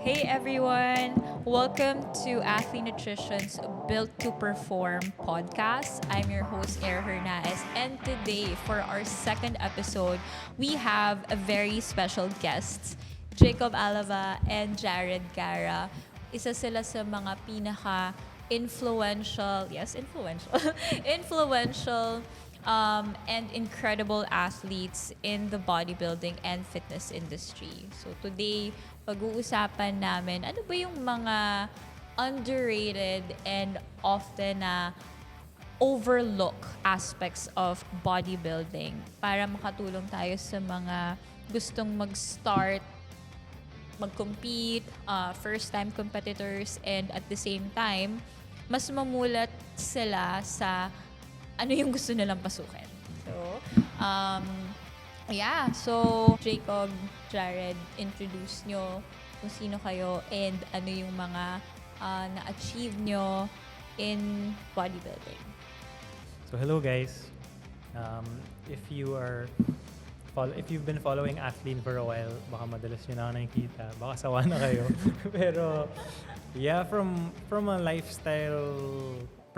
Hey everyone! Welcome to Athlete Nutrition's Built to Perform podcast. I'm your host, Air Hernandez, and today for our second episode, we have a very special guests, Jacob Alava and Jared Gara. Isa sila sa mga pinaka-influential, yes, influential, influential and incredible athletes in the bodybuilding and fitness industry. So today, pag-uusapan namin, ano ba yung mga underrated and often na overlook aspects of bodybuilding para makatulong tayo sa mga gustong mag-start, mag-compete, first-time competitors, and at the same time, mas mamulat sila sa ano yung gusto nilang pasukin. So, um, yeah. So, Jacob, Jared, introduce nyo kung sino kayo and ano yung mga na-achieve nyo in bodybuilding. So hello guys. If if you've been following Athlete for a while, baka madalas nyo na ako nakikita. Baka sawa na kayo. Pero yeah, from a lifestyle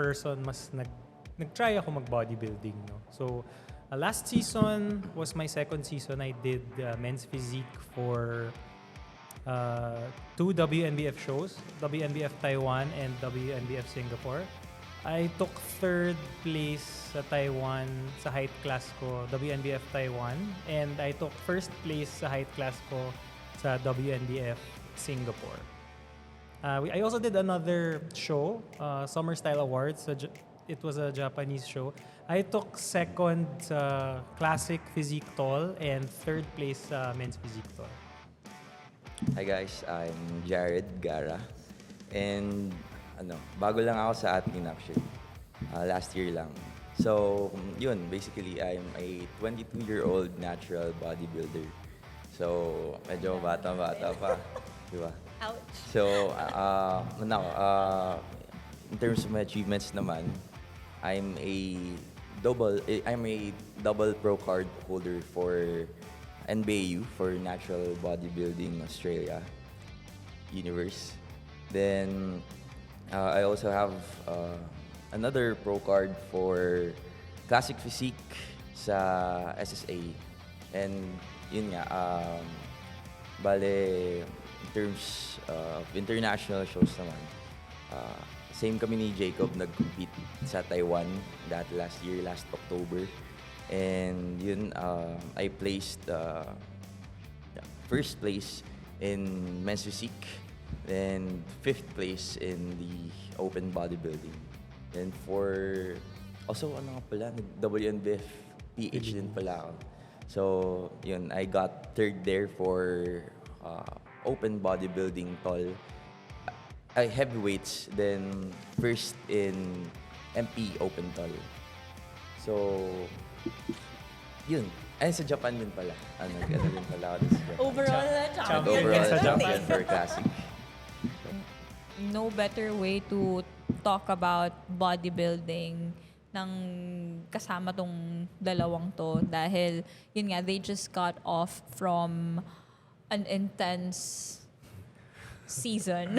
person, mas nag-try ako mag-bodybuilding, no? So last season was my second season. I did men's physique for two WNBF shows, WNBF Taiwan and WNBF Singapore. I took third place sa Taiwan sa height class ko, WNBF Taiwan. And I took first place sa height class ko sa WNBF Singapore. I also did another show, Summer Style Awards. It was a Japanese show. I took second sa Classic Physique Tall and third place sa Men's Physique Tall. Hi guys, I'm Jared Gara. And bago lang ako sa Athlete actually. Last year lang. So, yun, basically I'm a 22-year-old natural bodybuilder. So, medyo bata-bata pa, di ba? Ouch! So, in terms of my achievements naman, I'm a double pro card holder for NBAU, for Natural Bodybuilding Australia Universe. Then I also have another pro card for Classic Physique sa SSA. And yun nga, bale, in terms of international shows naman, same kami ni Jacob, nag-compete sa Taiwan last October. And yun, I placed first place in men's physique, then fifth place in the open bodybuilding. And also WNBF PH din pala ako. So yun, I got third there for open bodybuilding tall. Heavyweights, then first in MP Open Tall. So, yun. Ay, sa Japan din pala. Din pala ako sa Japan. Overall champion. Overall sa champion Japan. for Classic. No better way to talk about bodybuilding ng kasama tong dalawang to dahil yun nga, they just got off from an intense season.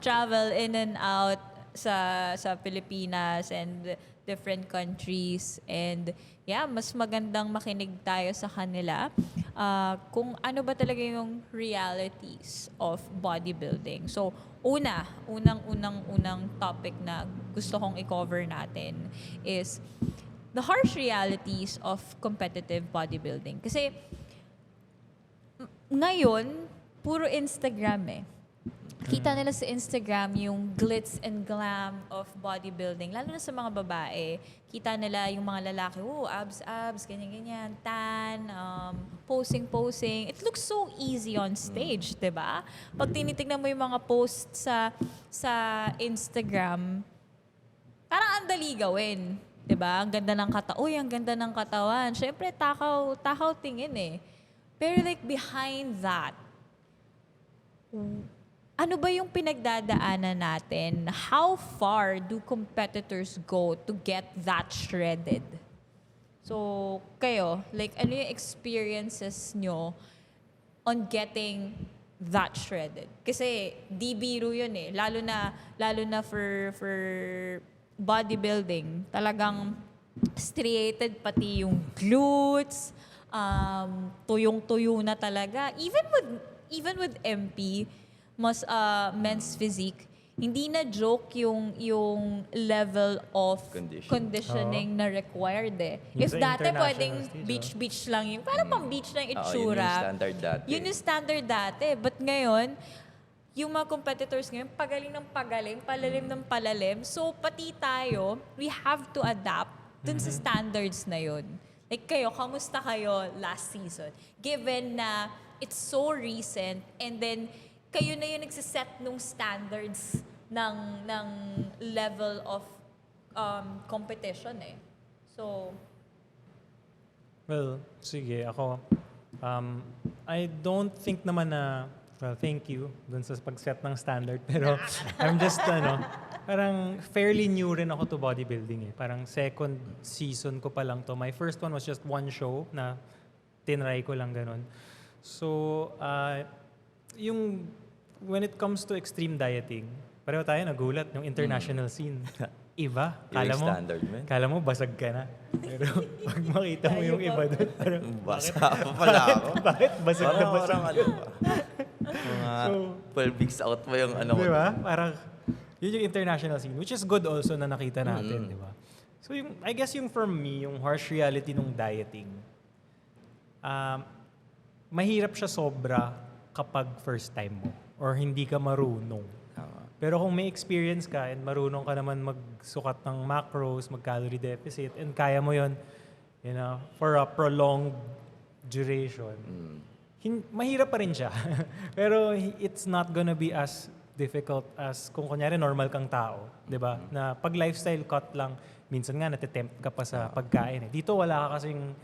Travel in and out sa Pilipinas and different countries, and yeah, mas magandang makinig tayo sa kanila kung ano ba talaga yung realities of bodybuilding. So, unang topic na gusto kong i-cover natin is the harsh realities of competitive bodybuilding. Kasi ngayon, puro Instagram eh. Kita nila sa Instagram yung glitz and glam of bodybuilding. Lalo na sa mga babae. Kita nila yung mga lalaki, abs, ganyan-ganyan, tan, posing. It looks so easy on stage, diba? Pag tinitignan mo yung mga posts sa Instagram, parang ang dali gawin. Diba? Ang ganda ng katawan. Siyempre, takaw tingin eh. Pero like behind that, ano ba yung pinagdadaanan natin? How far do competitors go to get that shredded? So, kayo, like, ano yung experiences nyo on getting that shredded. Kasi di biro yun eh. Lalo na for bodybuilding. Talagang striated pati yung glutes, tuyong-tuyo na talaga. Even with MP, men's physique, hindi na joke yung level of conditioning na required eh. Yung If sa dati international pwedeng stage, beach lang yun, parang pang beach lang yung Yun itsura. yung standard dati. Yun yung standard dati. But ngayon, yung mga competitors ngayon, pagaling ng pagaling, palalim ng palalim. So, pati tayo, we have to adapt dun sa standards na yun. Like kayo, kamusta kayo last season? Given na it's so recent and then kayo na yung nagsiset nung standards ng level of competition eh. So, Well, sige, ako, I don't think naman na, well, thank you dun sa pag-set ng standard, pero I'm just, parang fairly new rin ako to bodybuilding eh. Parang second season ko pa lang to. My first one was just one show na tinry ko lang ganun. So, when it comes to extreme dieting, pareho tayo nagulat, yung international scene. Iba. Yung standard, man. Kala mo basag ka na. Pero pag makita mo yung iba doon, parang, Basa pa pala ako. bakit basag na basag? Parang ano ba? Mga 12 weeks out pa yung ano ko. Di ba? Parang, yun yung international scene, which is good also na nakita natin, di ba? So, I guess yung for me, yung harsh reality nung dieting, mahirap siya sobra kapag first time mo or hindi ka marunong. Pero kung may experience ka and marunong ka naman magsukat ng macros, mag-calorie deficit, and kaya mo yon, for a prolonged duration, mahirap pa rin siya. Pero it's not gonna be as difficult as kung kunyari normal kang tao, 'di ba? Na pag lifestyle cut lang, minsan nga natitempt ka pa sa pagkain. Dito wala ka kasing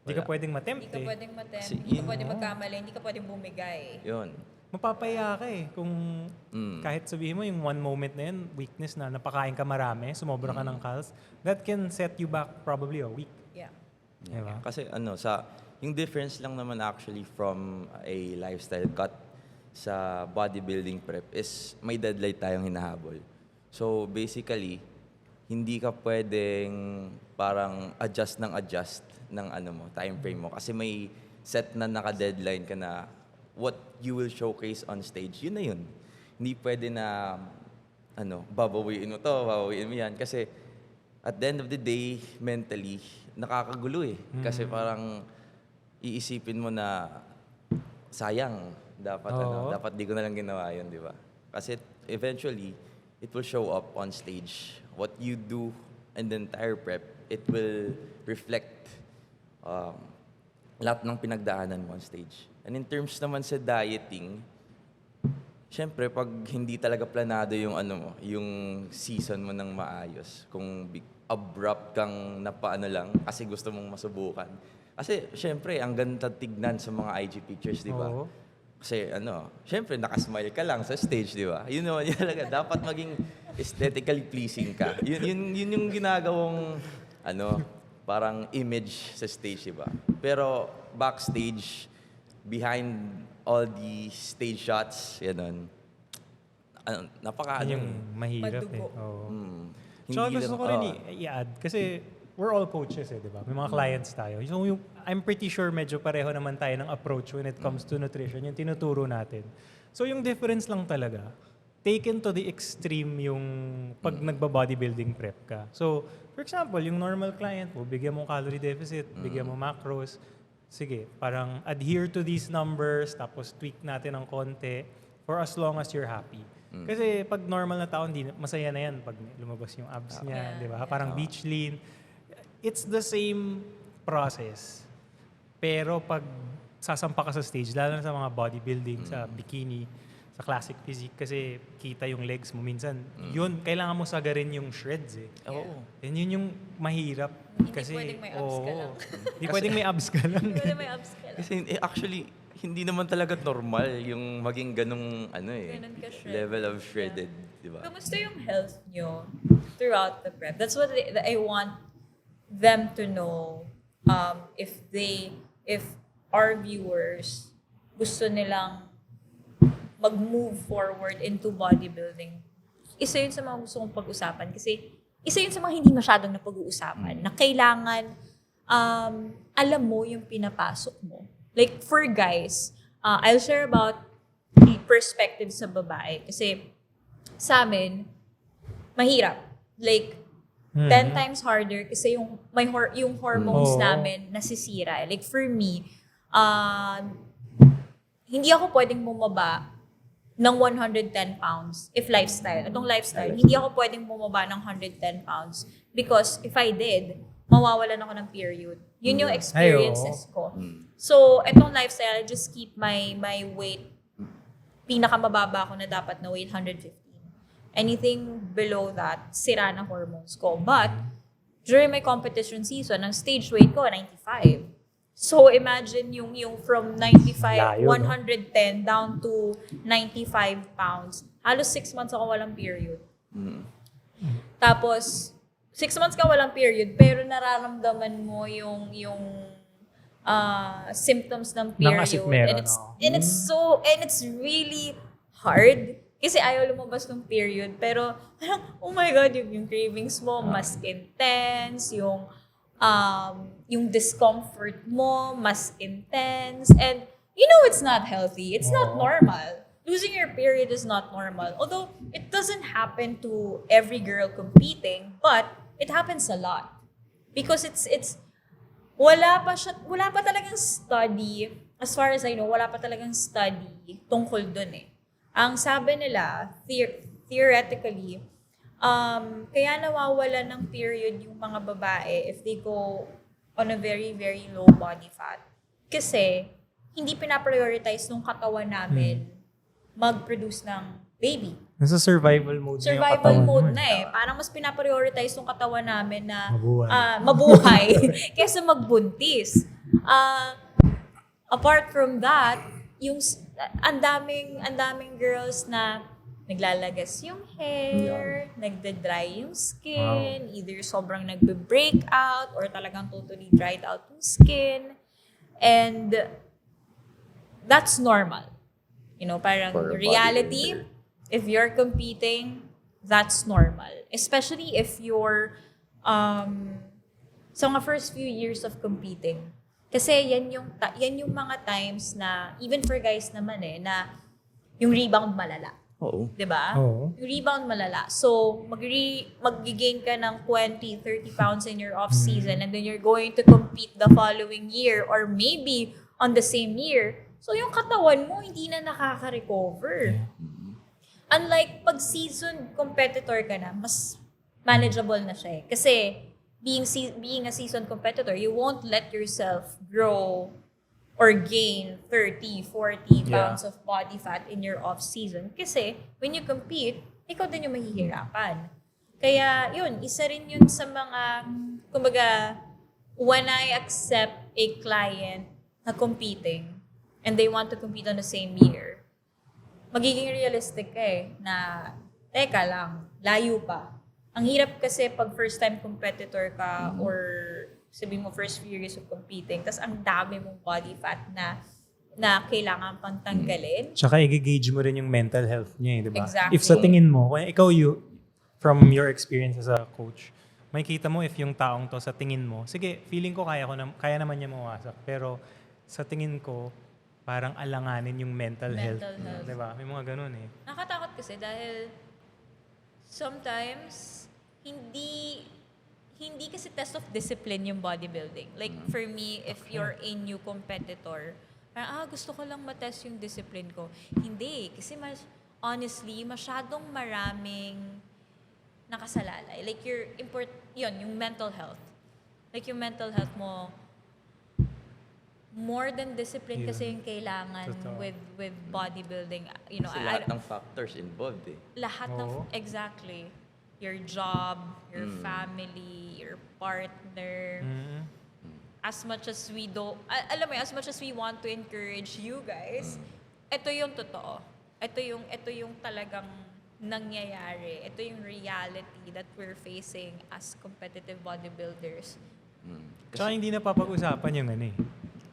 hindi ka pwedeng matempt hindi ka eh. pwedeng hindi ka pwedeng magkamali, hindi ka pwedeng bumigay. Yun. Mapapaya ka eh kung kahit sabihin mo yung one moment na yun, weakness na napakain ka marami, sumobra ka ng calories, that can set you back probably a week. Yeah. Diba? Kasi yung difference lang naman actually from a lifestyle cut sa bodybuilding prep is may deadline tayong hinahabol. So basically, hindi ka pwedeng parang adjust ng time frame mo kasi may set na naka-deadline ka na what you will showcase on stage. Yun na yun. Hindi pwede na babawiin mo to, babawiin mo yan kasi at the end of the day, mentally, nakakagulo eh. Kasi parang iisipin mo na sayang, dapat di ko na lang ginawa yun, di ba? Kasi eventually, it will show up on stage. What you do in the entire prep, it will reflect lahat ng pinagdaanan mo on stage. And in terms naman sa dieting, syempre pag hindi talaga planado yung yung season mo ng maayos, kung abrupt kang napaano lang kasi gusto mong masubukan. Kasi syempre ang ganda tignan sa mga IG pictures, di ba? Oo. Kasi syempre nakasmile ka lang sa stage, di ba? Yun talaga, dapat maging aesthetically pleasing ka. Yun yung ginagawang parang image sa stage, di ba? Pero backstage, behind all the stage shots, Yung mahirap Madugo. eh. Oo. Hindi So gusto lang- ko rin i-add kasi we're all coaches eh, di ba? May mga clients tayo. So I'm pretty sure medyo pareho naman tayo ng approach when it comes to nutrition, yung tinuturo natin. So yung difference lang talaga, taken to the extreme yung pag nagba-bodybuilding prep ka. So, for example, yung normal client mo, bigyan mo calorie deficit, bigyan mo macros, sige, parang adhere to these numbers, tapos tweak natin ng konti for as long as you're happy. Kasi pag normal na tao, hindi masaya na yan pag lumabas yung abs niya, di ba? Parang beach lean. It's the same process. Pero pag sasampa ka sa stage, lalo na sa mga bodybuilding, sa bikini, sa classic physique, kasi kita yung legs mo. Minsan, yun, kailangan mo sagarin yung shreds eh. Oo. And yun yung mahirap. Hindi Kasi, pwedeng may abs ka lang. Hindi pwedeng may abs ka lang. Hindi pwedeng may abs ka lang. Kasi actually, hindi naman talaga normal yung maging ganong Ganun ka-shredded. level of shredded, di ba? Kamusta yung health nyo throughout the prep? That's what I want them to know. If our viewers gusto nilang mag-move forward into bodybuilding, isa yun sa mga gusto kong pag-usapan kasi isa yun sa mga hindi masyadong napag-uusapan na kailangan alam mo yung pinapasok mo. Like for guys, I'll share about the perspective sa babae kasi sa amin, mahirap. Like, 10 times harder kasi yung hormones Oo. namin nasisira. Like for me, hindi ako pwedeng bumaba ng 110 pounds if lifestyle. Itong lifestyle, hindi ako pwedeng bumaba ng 110 pounds because if I did, mawawalan ako ng period. Yun yung experiences ko. So, itong lifestyle, I just keep my weight, pinakamababa ko na dapat na weight, 115. Anything below that, sira na hormones ko. But, during my competition season, ang stage weight ko, 95. So, imagine yung from 95, Layo, no? 110 down to 95 pounds. Halos 6 months ako walang period. Tapos, 6 months ka walang period, pero nararamdaman mo yung symptoms ng period. As if meron, and it's really hard. Kasi ayaw lumabas ng period. Pero, oh my God, yung cravings mo, mas intense, yung discomfort mo, mas intense. And, it's not healthy. It's not normal. Losing your period is not normal. Although, it doesn't happen to every girl competing, but it happens a lot. Because wala pa talagang study, as far as I know, wala pa talagang study tungkol dun eh. Ang sabi nila, theoretically, kaya nawawala ng period yung mga babae if they go on a very, very low body fat. Kasi, hindi pinaprioritize nung katawan namin mag-produce ng baby. Nasa survival mode na yung Survival katawan mode mo. na eh. Parang mas pinaprioritize nung katawan namin na Mabuhay. kaysa magbuntis. Apart from that, ang daming girls na naglalagas yung hair, nagda-dry yung skin, either sobrang nagbe-break out or talagang totally dried out yung skin. And that's normal. Parang For a reality, bodybuilder. if you're competing, that's normal. Especially if you're sa mga first few years of competing. Kasi yan yung mga times na, even for guys naman na yung rebound malala. Oo. 'Di ba? Oo. Yung rebound malala. So, mag-gain ka ng 20, 30 pounds in your off-season and then you're going to compete the following year or maybe on the same year. So, yung katawan mo hindi na nakaka-recover. Unlike pag season competitor ka na, mas manageable na siya eh. Kasi, being a seasoned competitor, you won't let yourself grow or gain 30, 40 pounds of body fat in your off-season. Kasi, when you compete, ikaw din yung mahihirapan. Kaya, yun, isa rin yun sa mga, kumbaga, when I accept a client na competing, and they want to compete on the same year, magiging realistic ka na, teka lang, layo pa. Ang hirap kasi pag first-time competitor ka or sabihin mo first few years of competing, tas ang dami mong body fat na kailangan pang tanggalin. Tsaka i-gauge mo rin yung mental health niya, di ba? Exactly. If sa tingin mo, kung ikaw from your experience as a coach, makikita mo if yung taong to sa tingin mo, sige, feeling ko kaya naman niya mawasak. Pero sa tingin ko, parang alanganin yung mental health. Di ba? May mga ganun eh. Nakatakot kasi dahil sometimes hindi kasi test of discipline yung bodybuilding. Like for me, if you're a new competitor, parang gusto ko lang matest yung discipline ko. Hindi, kasi honestly, masyadong maraming nakasalalay. Like yung mental health. Like yung mental health mo, more than discipline kasi yung kailangan Totoo. with bodybuilding. Kasi lahat ng factors involved eh. Lahat ng, exactly. Your job, your family, your partner. As much as we don't, alam mo yun, as much as we want to encourage you guys, ito yung totoo. Ito yung talagang nangyayari. Ito yung reality that we're facing as competitive bodybuilders. Tsaka hindi na papag-usapan yung ano eh.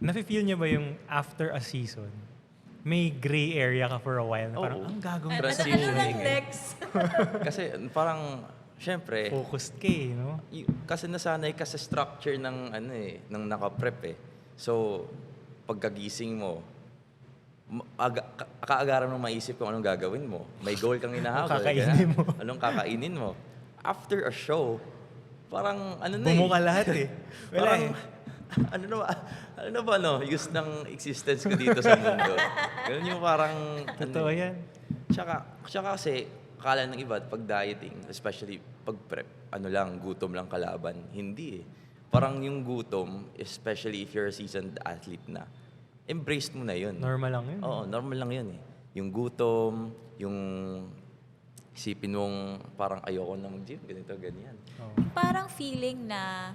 Nafe-feel niyo ba yung after a season, may gray area ka for a while. Na parang, Oo. ang gagawin Ano ko sa Transition. lang buhay ko?" next? Kasi parang, syempre, Focused ka eh, no? kasi nasanay ka sa structure ng ng naka-prep eh. So, pagkagising mo, kaagaran mo maisip kung anong gagawin mo. May goal kang hinahabol. Kakainin mo. Anong kakainin mo. After a show, parang ano na Bumuka eh. lahat eh. Wala Parang, eh. ano na ba use ng existence ko dito sa mundo. Ganun yung parang, Totoo yan. Tsaka kasi, akala ng iba, pag dieting, especially pag prep, gutom lang kalaban. Hindi eh. Parang yung gutom, especially if you're a seasoned athlete na, embrace mo na yun. Normal lang yun. Oo, normal lang yun eh. Yung gutom, yung isipin mong parang ayoko na mag-gym, ganito, ganyan. Oo. Parang feeling na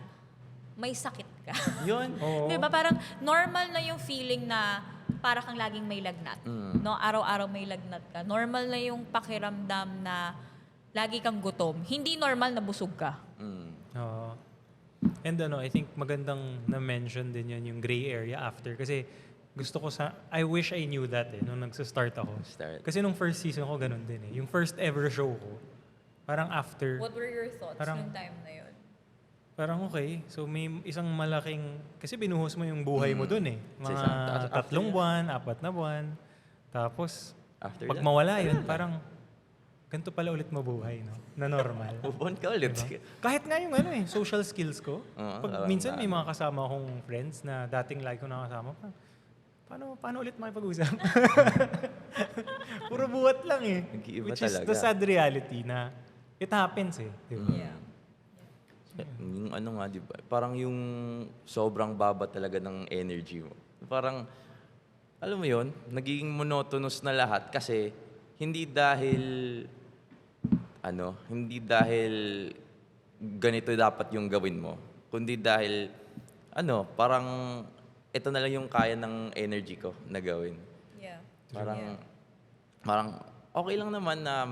may sakit ka. Yun. Oo. Di ba? Parang normal na yung feeling na para kang laging may lagnat. No? Araw-araw may lagnat ka. Normal na yung pakiramdam na lagi kang gutom. Hindi normal na busog ka. Oo. And I think magandang na-mention din yun, yung gray area after. Kasi gusto ko I wish I knew that eh, nung nagsa-start ako. Kasi nung first season ko, ganun din eh. Yung first ever show ko, parang after, What were your thoughts Parang- nung time na yun? parang okay. So may isang malaking, kasi binuhos mo yung buhay mo dun eh. Sa Mga isang- 3 buwan, 4 na buwan. Tapos, After pag that, mawala yun, parang, ganito pala ulit mabuhay, no? Na normal. move on ka ulit. Kahit nga yung social skills ko, pag minsan may mga kasama akong friends na dating lagi ko nakasama, paano ulit makipag-usap? Puro buhat lang eh. Nag-iiba Which is talaga. the sad reality na it happens eh. Di ba? Yeah. Yung di ba? Parang yung sobrang baba talaga ng energy mo. Parang, alam mo yon, nagiging monotonous na lahat kasi hindi dahil ganito dapat yung gawin mo, kundi dahil, parang ito na lang yung kaya ng energy ko na gawin. Yeah. Parang okay lang naman na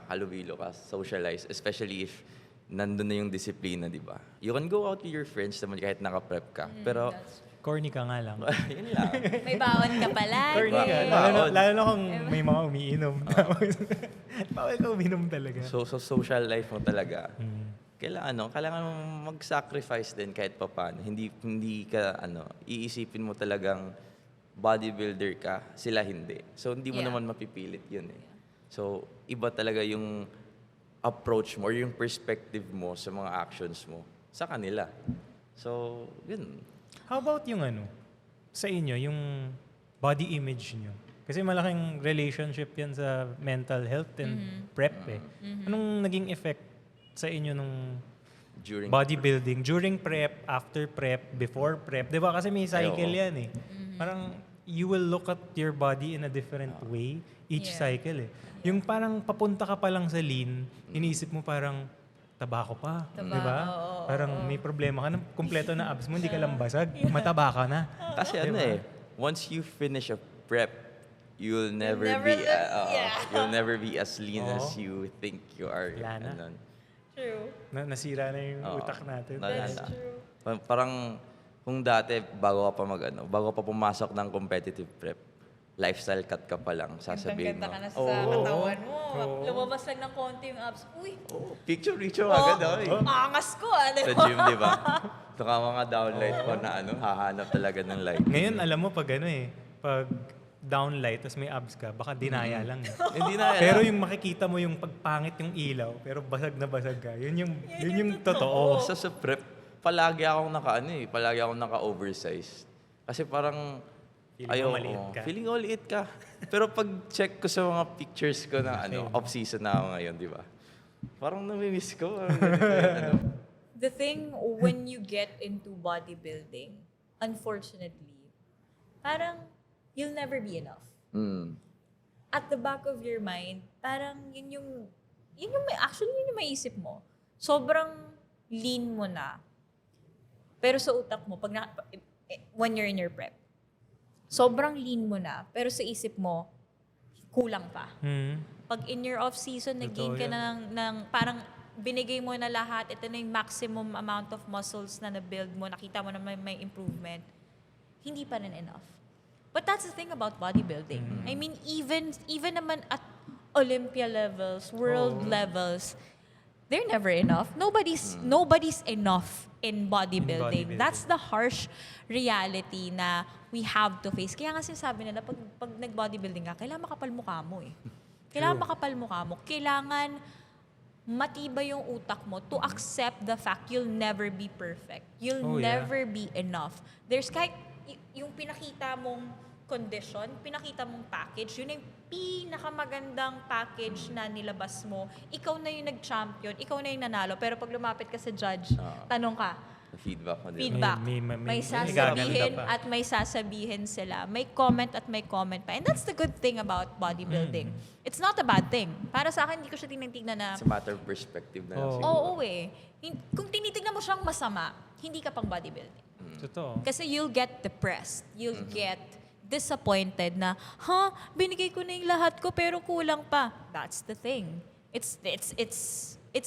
halubilo ka, socialize, especially if nandun na yung disiplina, di ba? You can go out with your friends naman kahit naka-prep ka. Pero, Corny ka nga lang. yun lang. May bawon ka palagi. Corny ka. Baon. Lalo na kung may mga umiinom. Tapos, bawal ka uminom talaga. So social life mo talaga. Mm. Kailangan mo mag-sacrifice din kahit papaano. Hindi ka, iisipin mo talagang bodybuilder ka, sila hindi. So, hindi mo Yeah. naman mapipilit yun eh. So, iba talaga yung approach mo or yung perspective mo sa mga actions mo sa kanila. So, yun. How about yung sa inyo, yung body image nyo? Kasi malaking relationship yan sa mental health and prep eh. Anong naging effect sa inyo nung During bodybuilding? During prep, after prep, before prep? Di ba? Kasi may cycle oo. yan eh. Parang you will look at your body in a different way each Yeah. cycle eh. Yung parang papunta ka pa lang sa lean, iniisip mo parang taba ko pa. Taba, Di ba? oo, Parang may problema ka na kumpleto na abs mo, hindi ka lang basag. Mataba ka na. Kasi Diba? once you finish a prep, you'll never never be yeah. you'll never be as lean Oo. as you think you are. Wala na. True. Nasira na yung Oo. utak natin. That's Nalala. true. Parang kung dati bago ka pa pumasok ng competitive prep, lifestyle cut ka pa lang, sasabihin mo. Ganda ka na sa Oo. katawan mo. Oo. Lumabas lang ng konti yung abs. Uy, Picture agad angas ko ah. sa gym, di ba? Ito ka mga downlight ko na hahanap talaga ng light. Ngayon, alam mo pag pag downlight, tapos may abs ka, baka dinaya lang. Eh. Hindi na Pero yung makikita mo yung pagpangit yung ilaw, pero basag na basag ka, yun yung totoo. sa prep, palagi akong naka-oversize. Kasi parang Feeling mo maliit ka. Feeling ko maliit ka. Pero pag check ko sa mga pictures ko na off-season na ako ngayon, di ba? Parang nami-miss ko. The thing when you get into bodybuilding, unfortunately, parang you'll never be enough. At the back of your mind, parang yun yung maisip mo. Sobrang lean mo na. Pero sa utak mo, when you're in your prep, sobrang lean mo na, pero sa isip mo, kulang pa. Pag in your off-season, nag-gain ka na ng parang binigay mo na lahat, ito na yung maximum amount of muscles na na-build mo, nakita mo na may improvement, hindi pa rin enough. But that's the thing about bodybuilding. I mean, even naman at Olympia levels, world levels, they're never enough. Nobody's enough in bodybuilding. bodybuilding. That's the harsh reality na we have to face. Kaya nga sinasabi nila, pag nag-bodybuilding ka, kailangan makapal mukha mo eh. Kailangan makapal mukha mo. Kailangan matibay yung utak mo to accept the fact you'll never be perfect. You'll never be enough. There's kahit yung pinakita mong condition, pinakita mong package, yun yung pinakamagandang package na nilabas mo. Ikaw na yung nag-champion, ikaw na yung nanalo. Pero pag lumapit ka sa judge, tanong ka, Feedback mo din. feedback. May sasabihin gaganda pa. at may sasabihin sila. May comment at may comment pa. And that's the good thing about bodybuilding. It's not a bad thing. Para sa akin, hindi ko siya tinitignan na, It's a matter of perspective na lang siguro. oo eh. Kung tinitignan mo siyang masama, hindi ka pang bodybuilding. Totoo. Kasi you'll get depressed. You'll get disappointed na, binigay ko na yung lahat ko pero kulang pa. That's the thing. It's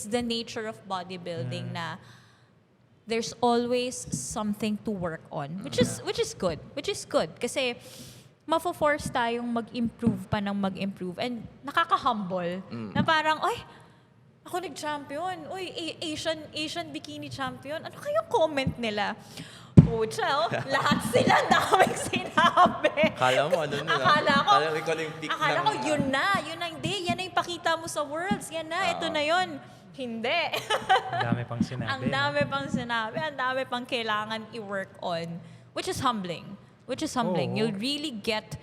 the nature of bodybuilding na there's always something to work on, which is good kasi mafo-force tayong mag-improve pa ng mag-improve and nakaka-humble na parang ako nag-champion, Asian bikini champion, ano kayang comment nila? Pucha, lahat sila daming sinabi. Akala mo, ano nila? Akala ko ikaw na yung peak yun na hindi, yan na yung pakita mo sa worlds, yan na, ito na yun. Hindi. Ang dami pang sinabi. Ang dami pang sinabi, ang dami pang kailangan i-work on. Which is humbling. Oo. You'll really get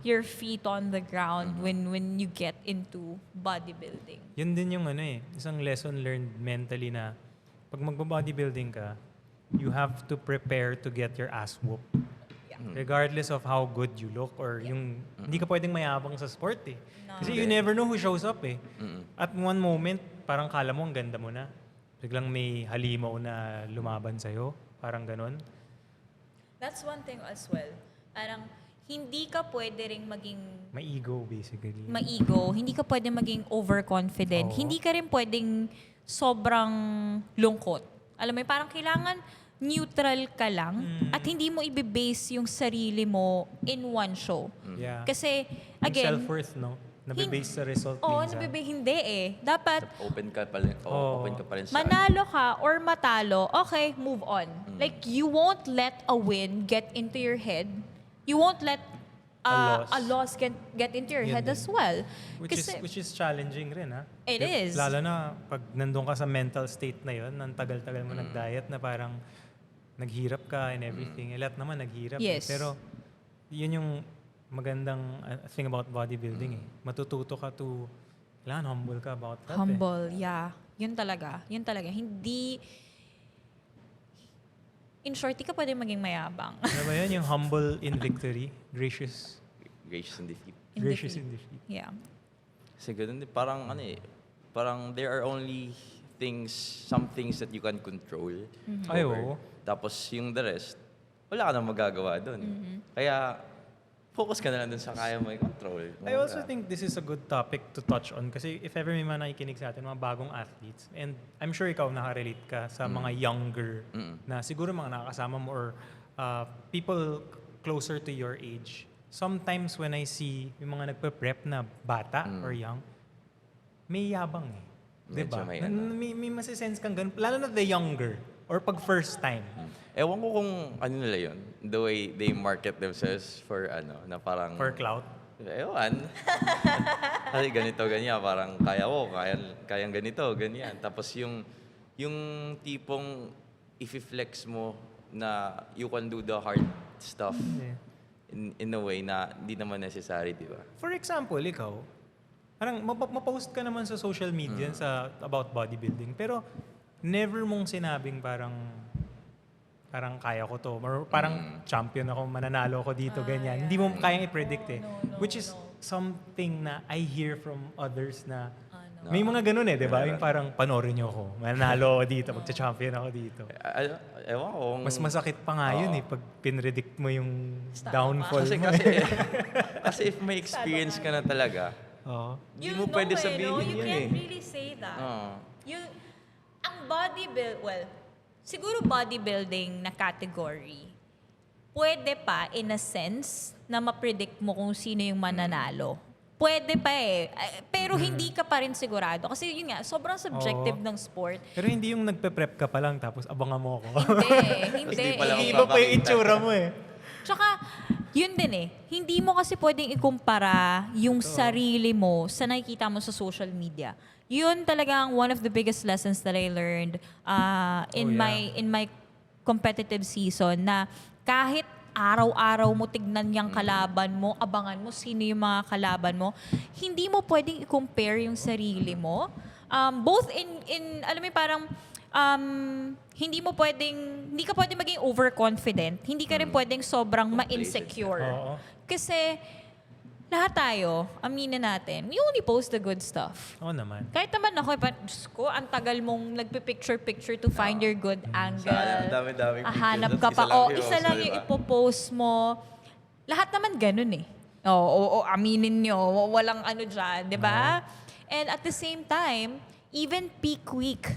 your feet on the ground when you get into bodybuilding. Yun din yung isang lesson learned mentally na pag magbo-bodybuilding ka, you have to prepare to get your ass whooped. Yeah. Regardless of how good you look or yung hindi ka pwedeng mayabang sa sport eh. No. Kasi you never know who shows up eh. At one moment, parang kala mo ang ganda mo na. Biglang may halimaw na lumaban sa'yo. Parang ganon. That's one thing as well. Parang hindi ka pwede ring maging May ego basically. ma-ego, hindi ka pwede maging overconfident, Oo. hindi ka rin pwedeng sobrang lungkot. Alam mo, parang kailangan neutral ka lang at hindi mo i-base yung sarili mo in one show. Yeah. Kasi, Yung again, self-worth, no? Nabe-base sa result oo, minsan. hindi eh. Dapat, Open ka pa rin. Oo. Open ka pa rin sa... manalo ka or matalo, okay, move on. Like, you won't let a win get into your head. You won't let a loss get into your Yun head din. as well. Which is challenging rin, ha? It is. Lalo na pag nandun ka sa mental state na yon, nang tagal-tagal mo nag-diet na parang naghirap ka and everything. Lahat naman naghirap. Yes. Pero yun yung magandang thing about bodybuilding eh. Matututo ka to, kailangan humble ka about that Humble, yeah. Yun talaga. Hindi, in short, di ka pwede maging mayabang. Ano ba yun? Yung humble in victory, gracious Gracious in defeat. In gracious defeat. in defeat. Yeah. Kasi ganun din, parang parang there are only some things that you can control. Ay, over. oo. Tapos yung the rest, wala ka nang magagawa doon. Kaya, focus ka na lang dun sa kaya mo i-control. I also think this is a good topic to touch on kasi if ever may mga nakikinig sa atin, mga bagong athletes, and I'm sure ikaw nakarelate ka sa mga younger na siguro mga nakakasama mo or people closer to your age. Sometimes when I see yung mga nagpe-prep na bata or young, may yabang eh. Medyo Diba? may May masisense kang ganun. Lalo na the younger or pag first time. Ewan ko kung ano nila yun. The way they market themselves for na parang... For clout. Ewan. Kasi ganito, ganyan. Parang kayang ganito, ganyan. Tapos yung tipong if-flex mo na you can do the hard stuff in a way na hindi naman necessary, di ba? For example, ikaw, parang mapost ka naman sa social media about bodybuilding, pero never mong sinabing parang kaya ko to, or parang champion ako, mananalo ako dito, ganyan. Hindi mo kayang i-predict eh. Which is something na I hear from others na may mga ganun eh, di ba? Yung parang panoorin niyo ako, mananalo ako dito, magcha-champion ako dito. Ewan ko kung... Mas masakit pa nga yun eh, pag pinredict mo yung downfall mo. Kasi if may experience ka na talaga, Oo. hindi mo pwede sabihin you yun can't eh. really say that. Oo. Ang siguro bodybuilding na category, pwede pa, in a sense, na ma-predict mo kung sino yung mananalo. Pwede pa eh. Pero hindi ka pa rin sigurado. Kasi yun nga, sobrang subjective Oo. ng sport. Pero hindi yung nagpe-prep ka pa lang tapos abangan mo ako. Hindi. Hindi pala eh. Iba pa yung itsura mo eh. Tsaka, yun din eh. Hindi mo kasi pwedeng ikumpara yung sarili mo sa nakikita mo sa social media. Yun talagang one of the biggest lessons that I learned in my competitive season, na kahit araw-araw mo tignan yung kalaban mo, abangan mo sino yung mga kalaban mo, hindi mo pwedeng i-compare yung sarili mo. Both in alam mo yung parang, hindi ka pwedeng maging overconfident, hindi ka rin pwedeng sobrang ma-insecure. Oo. Kasi lahat tayo, aminin natin, we only post the good stuff. Oo naman. Kahit naman ako, Diyos ko, ang tagal mong nagpipicture-picture to find your good angle. Sayang, dami-daming pictures. Hanap At ka pa. isa lang Isa i-post lang mo, yung diba? ipopost mo. Lahat naman ganun eh. Oo, aminin nyo. Walang ano dyan, di ba? And at the same time, even peak week,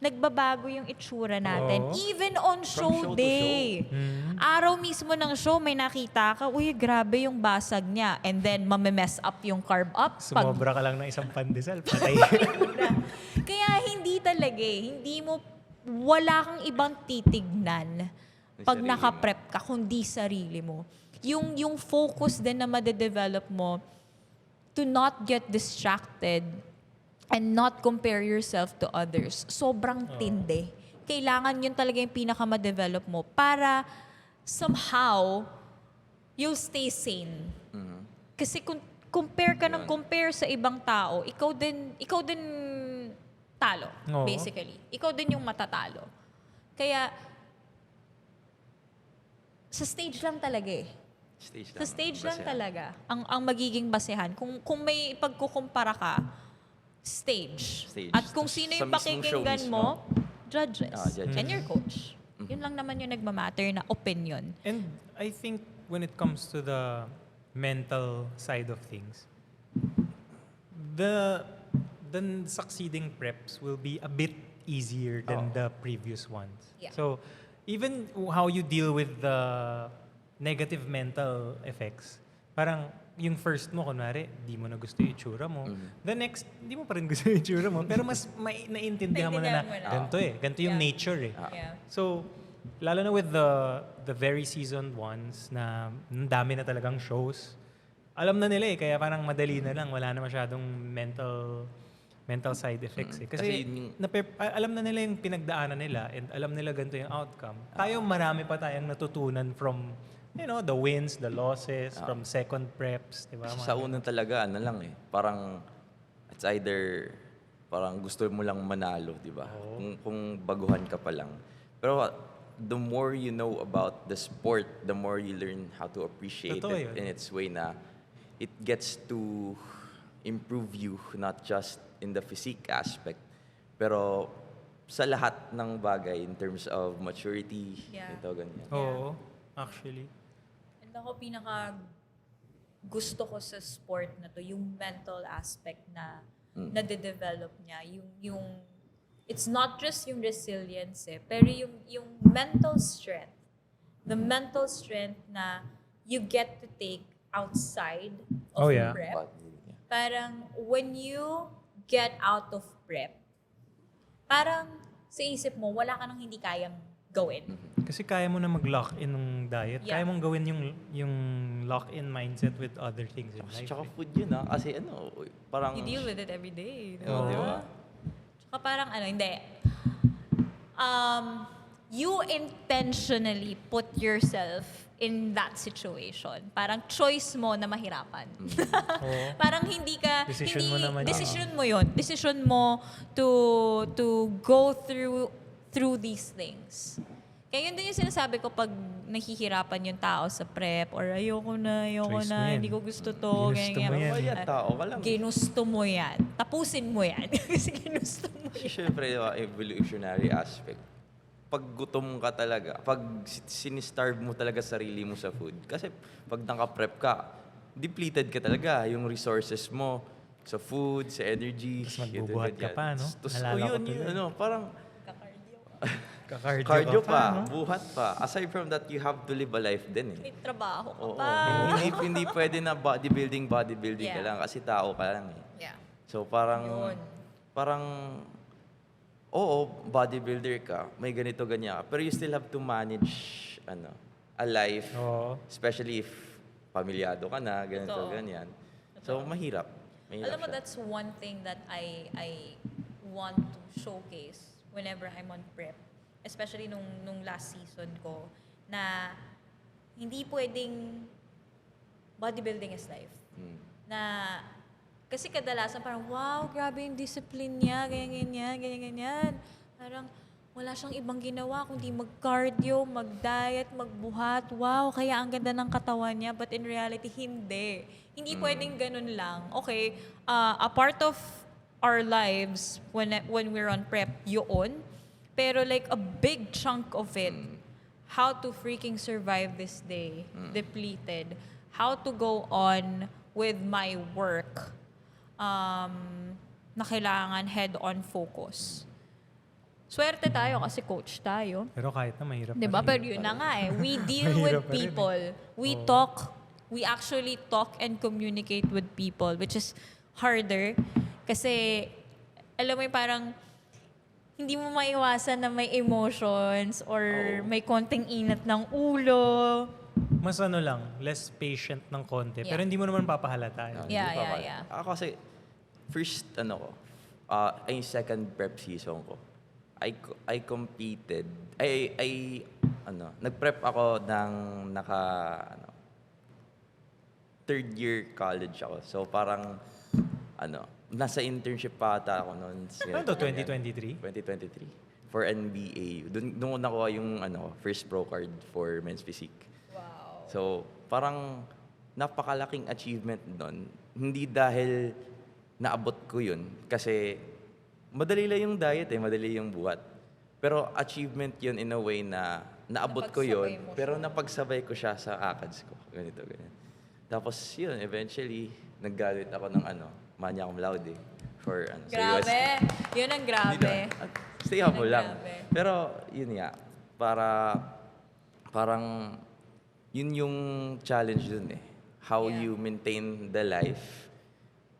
nagbabago yung itsura natin. Oo. Even on show show to day. Araw mismo ng show, may nakita ka, uy, grabe yung basag niya. And then, mamemess up yung carb up. Sumobra ka lang ng isang pandesal, patay. Kaya hindi talaga eh. Wala kang ibang titignan pag sarili naka-prep ka, kundi sarili mo. Yung focus din na madedevelop mo to not get distracted and not compare yourself to others. Sobrang tindi. Kailangan yun talaga yung pinaka-ma-develop mo para somehow you'll stay sane. Kasi kung compare ka ng compare sa ibang tao, ikaw din talo, Oo. basically. Ikaw din yung matatalo. Kaya, sa stage lang talaga eh. Sa stage lang talaga ang magiging basehan. Kung may pagkukumpara ka, stage. Stage. At kung Tas sino sa yung mismong show pakikinggan mismo. mo, judges. Judges. And your coach. Yun lang naman yung nagmamatter na opinion. And I think when it comes to the mental side of things, the succeeding preps will be a bit easier than the previous ones. Yeah. So even how you deal with the negative mental effects, parang yung first mo, kunwari, di mo na gusto yung itsura mo. The next, di mo pa rin gusto yung itsura mo. Pero mas naiintindihan mo na Naiintindihan mo na. ganito eh. Ganito yung Yeah. nature eh. Yeah. So, lalo na with the very seasoned ones na ang dami na talagang shows, alam na nila eh, kaya parang madali na lang, wala na masyadong mental side effects eh. Kasi Kasi yun alam na nila yung pinagdaanan nila and alam nila ganito yung outcome. Tayo marami pa tayong natutunan from the wins, the losses, from second preps, di ba? Sa una talaga, ano lang eh. Parang, it's either, parang gusto mo lang manalo, di ba? Kung baguhan ka pa lang. Pero, the more you know about the sport, the more you learn how to appreciate Totoo it yun. in its way na it gets to improve you, not just in the physique aspect, pero sa lahat ng bagay in terms of maturity, Yeah. ito, ganyan. Oo, actually. And ako gusto ko sa sport na to, yung mental aspect na nade-develop niya. Yung it's not just yung resilience pero yung mental strength. The mental strength na you get to take outside of prep. But, Parang when you get out of prep, parang sa isip mo, wala ka nang hindi kayang gawin. Kasi kaya mo na mag-lock-in ng diet. Yeah. Kaya mong gawin yung lock-in mindset with other things in life. Tsaka eh. food yun Kasi parang... You deal with it every day. Di Oo, ba? di ba? Tsaka parang hindi. You intentionally put yourself in that situation. Parang choice mo na mahirapan. Oo. Parang hindi ka... Decision mo naman yun. Decision mo yun. Decision mo to go through these things. Kaya yun din yung sinasabi ko pag nahihirapan yung tao sa prep or ayoko Choice mo na, yan. hindi ko gusto to. Ginusto ganyan, mo ganyan. yan. Well, yan, tao ka lang. Ginusto mo yan. Tapusin mo yan. Kasi ginusto mo Kasi yan. syempre, evolutionary aspect. Pag gutom ka talaga, pag sinistarve mo talaga sarili mo sa food, kasi pag naka-prep ka, depleted ka talaga yung resources mo sa food, sa energy. Tapos magbubuhat ka pa, no? Nalala ko tuloy. Parang Kakardio Cardio ka pa, pa, no? buhat pa. Aside from that, you have to live a life din eh. May trabaho ka Oo. pa. Hindi pwede na bodybuilding ka Yeah. lang kasi tao ka lang eh. Yeah. So Yun. parang oo, bodybuilder ka, may ganito ganyan ka, pero you still have to manage a life, Oo. especially if pamilyado ka na, ganito Totoo. ganyan. So mahirap. Alam mo, siya. that's one thing that I want to showcase whenever I'm on prep. Especially nung last season ko, na hindi pwedeng bodybuilding is life. Na, kasi kadalasan parang, wow, grabe yung discipline niya, ganyan. Parang, wala siyang ibang ginawa kundi mag-cardio, mag-diet, magbuhat. Wow, kaya ang ganda ng katawan niya. But in reality, hindi. Hindi pwedeng ganun lang. Okay, a part of our lives when we're on prep, yun. Pero like a big chunk of it, how to freaking survive this day, depleted. How to go on with my work, na kailangan head-on focus. Swerte tayo kasi coach tayo. Pero kahit na mahirap Diba? pa rin. Pero yun na nga eh. We deal Mahirap with pa rin eh. people. We actually talk and communicate with people, which is harder. Kasi, alam mo yung parang, hindi mo maiwasan na may emotions or may konting inat ng ulo. Mas lang, less patient ng konti. Yeah. Pero hindi mo naman papahalata. Hindi Yeah, pa yeah, pala. yeah. Ako kasi, first, ay second prep season ko, I competed, nag-prep ako ng third year college ako. So parang, nasa internship pa ata ako noon. Ano to, 2023? 2023. For NBA. Doon ko nakuha yung first pro card for men's physique. Wow. So, parang napakalaking achievement doon. Hindi dahil naabot ko yun. Kasi madali lang yung diet madali yung buhat. Pero achievement yun in a way na naabot ko yun. Napagsabay mo Pero napagsabay ko siya sa ACADS ko. Ganito, ganyan. Tapos yun, eventually, naggalit ako ng magna cum laude for sa Grabe. UST. Yun ang grabe. Stay humble Yun ang lang. grabe. Pero yun nga, parang yun yung challenge dun eh. How Yeah. you maintain the life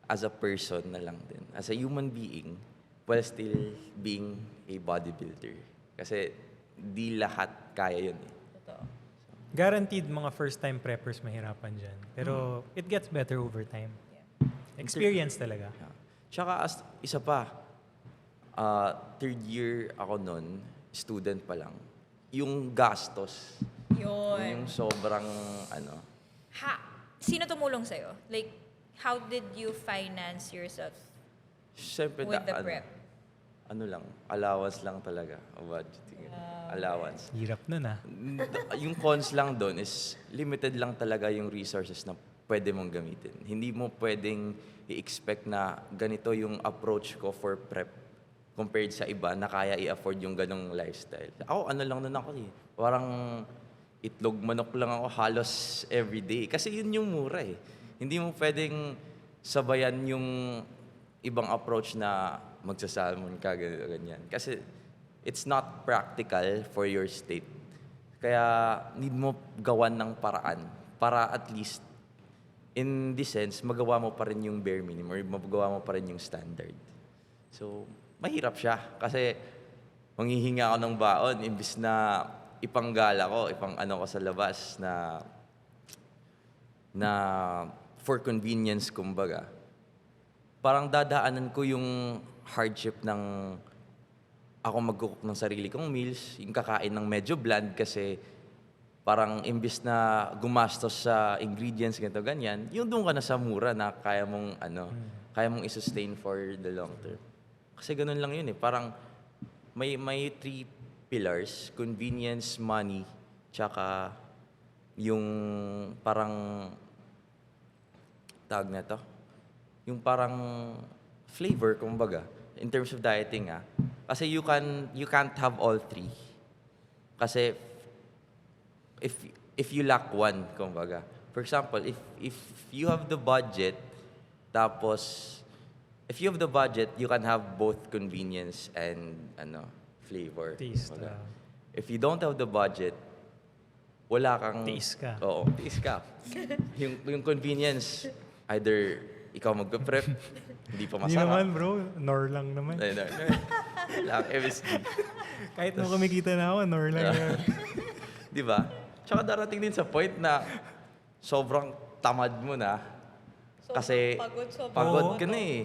as a person na lang din. As a human being, while still being a bodybuilder. Kasi di lahat kaya yun eh. Totoo. Guaranteed mga first-time preppers mahirapan dyan. Pero it gets better over time. Experience talaga. Yeah. Tsaka isa pa, third year ako nun, student pa lang. Yung gastos, Yun. yung sobrang Sino tumulong sa'yo? Like, how did you finance yourself Siyempre, with the prep? Allowance lang talaga. O budgeting. Allowance. Hirap nun Yung cons lang doon is limited lang talaga yung resources na pwede mong gamitin. Hindi mo pwedeng i-expect na ganito yung approach ko for prep compared sa iba na kaya i-afford yung ganong lifestyle. Ako, lang nun ako eh. Parang itlog manok lang ako halos everyday. Kasi yun yung mura eh. Hindi mo pwedeng sabayan yung ibang approach na magsasalmon ka, ganyan. Kasi it's not practical for your state. Kaya need mo gawan ng paraan para at least in this sense, magawa mo pa rin yung bare minimum or magawa mo pa rin yung standard. So, mahirap siya kasi manghihinga ako ng baon imbis na ipanggala ko, ko sa labas na for convenience kumbaga. Parang dadaanan ko yung hardship ng ako mag-cook ng sarili kong meals, yung kakain ng medyo bland kasi parang imbis na gumastos sa ingredients, ganito, ganyan, yung doon ka na sa mura na kaya mong, kaya mong i-sustain for the long term. Kasi ganun lang yun eh. Parang may three pillars, convenience, money, tsaka yung parang, tawag na to, yung parang flavor, kumbaga, in terms of dieting Kasi you can't have all three. Kasi if you lack one, kumbaga. For example, if you have the budget, tapos if you have the budget, you can have both convenience and flavor. Taste. Kumbaga. if you don't have the budget, wala kang... Tiis ka. Oo, tiis ka. yung convenience, either ikaw magpe-prep, hindi pa Hindi masarap. naman bro, nor lang naman. Lang, MSG. Kahit nung kumikita na ako, nor lang yun. Di ba? Tsaka darating din sa point na sobrang tamad mo na. Kasi pagod ka na eh.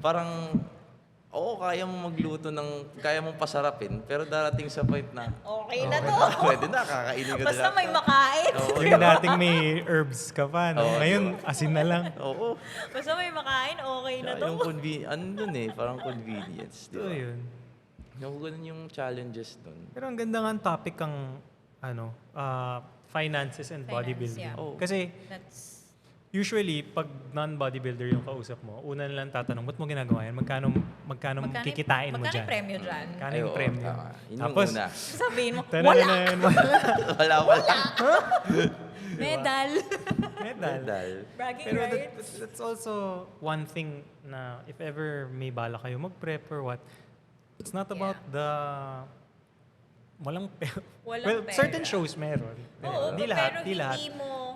Parang, oo, kaya mo magluto kaya mong pasarapin, pero darating sa point na, Okay na to. pwede na, kakainin ko na Basta lang. may makain. Oo, Yung dating may herbs ka pa, no? Oo, Ngayon, asin na lang. Oo. Basta may makain, okay na Kaya to. yung ano dun eh, parang convenience. Di So, ba? yun. Yung ganun yung challenges dun. Pero ang ganda nga ang topic ang finances and Finance, bodybuilding. yeah. Oh. Kasi That's usually, pag non-bodybuilder yung kausap mo, una nilang tatanong, ba't mo ginagawa yan? Magkano kikitain mo magkano dyan? yung premyo dyan? Magkano Ay, yung oo, premyo? tama. Yun yung Tapos, una. Sabihin mo, tanananan, wala. Wala. Medal. Medal. Dahil, Bragging Pero rights. that's also one thing na if ever may bala kayo mag-prep or what, it's not about the walang Walang well, pera. certain shows meron. Oo, Hindi lahat, pero hindi lahat.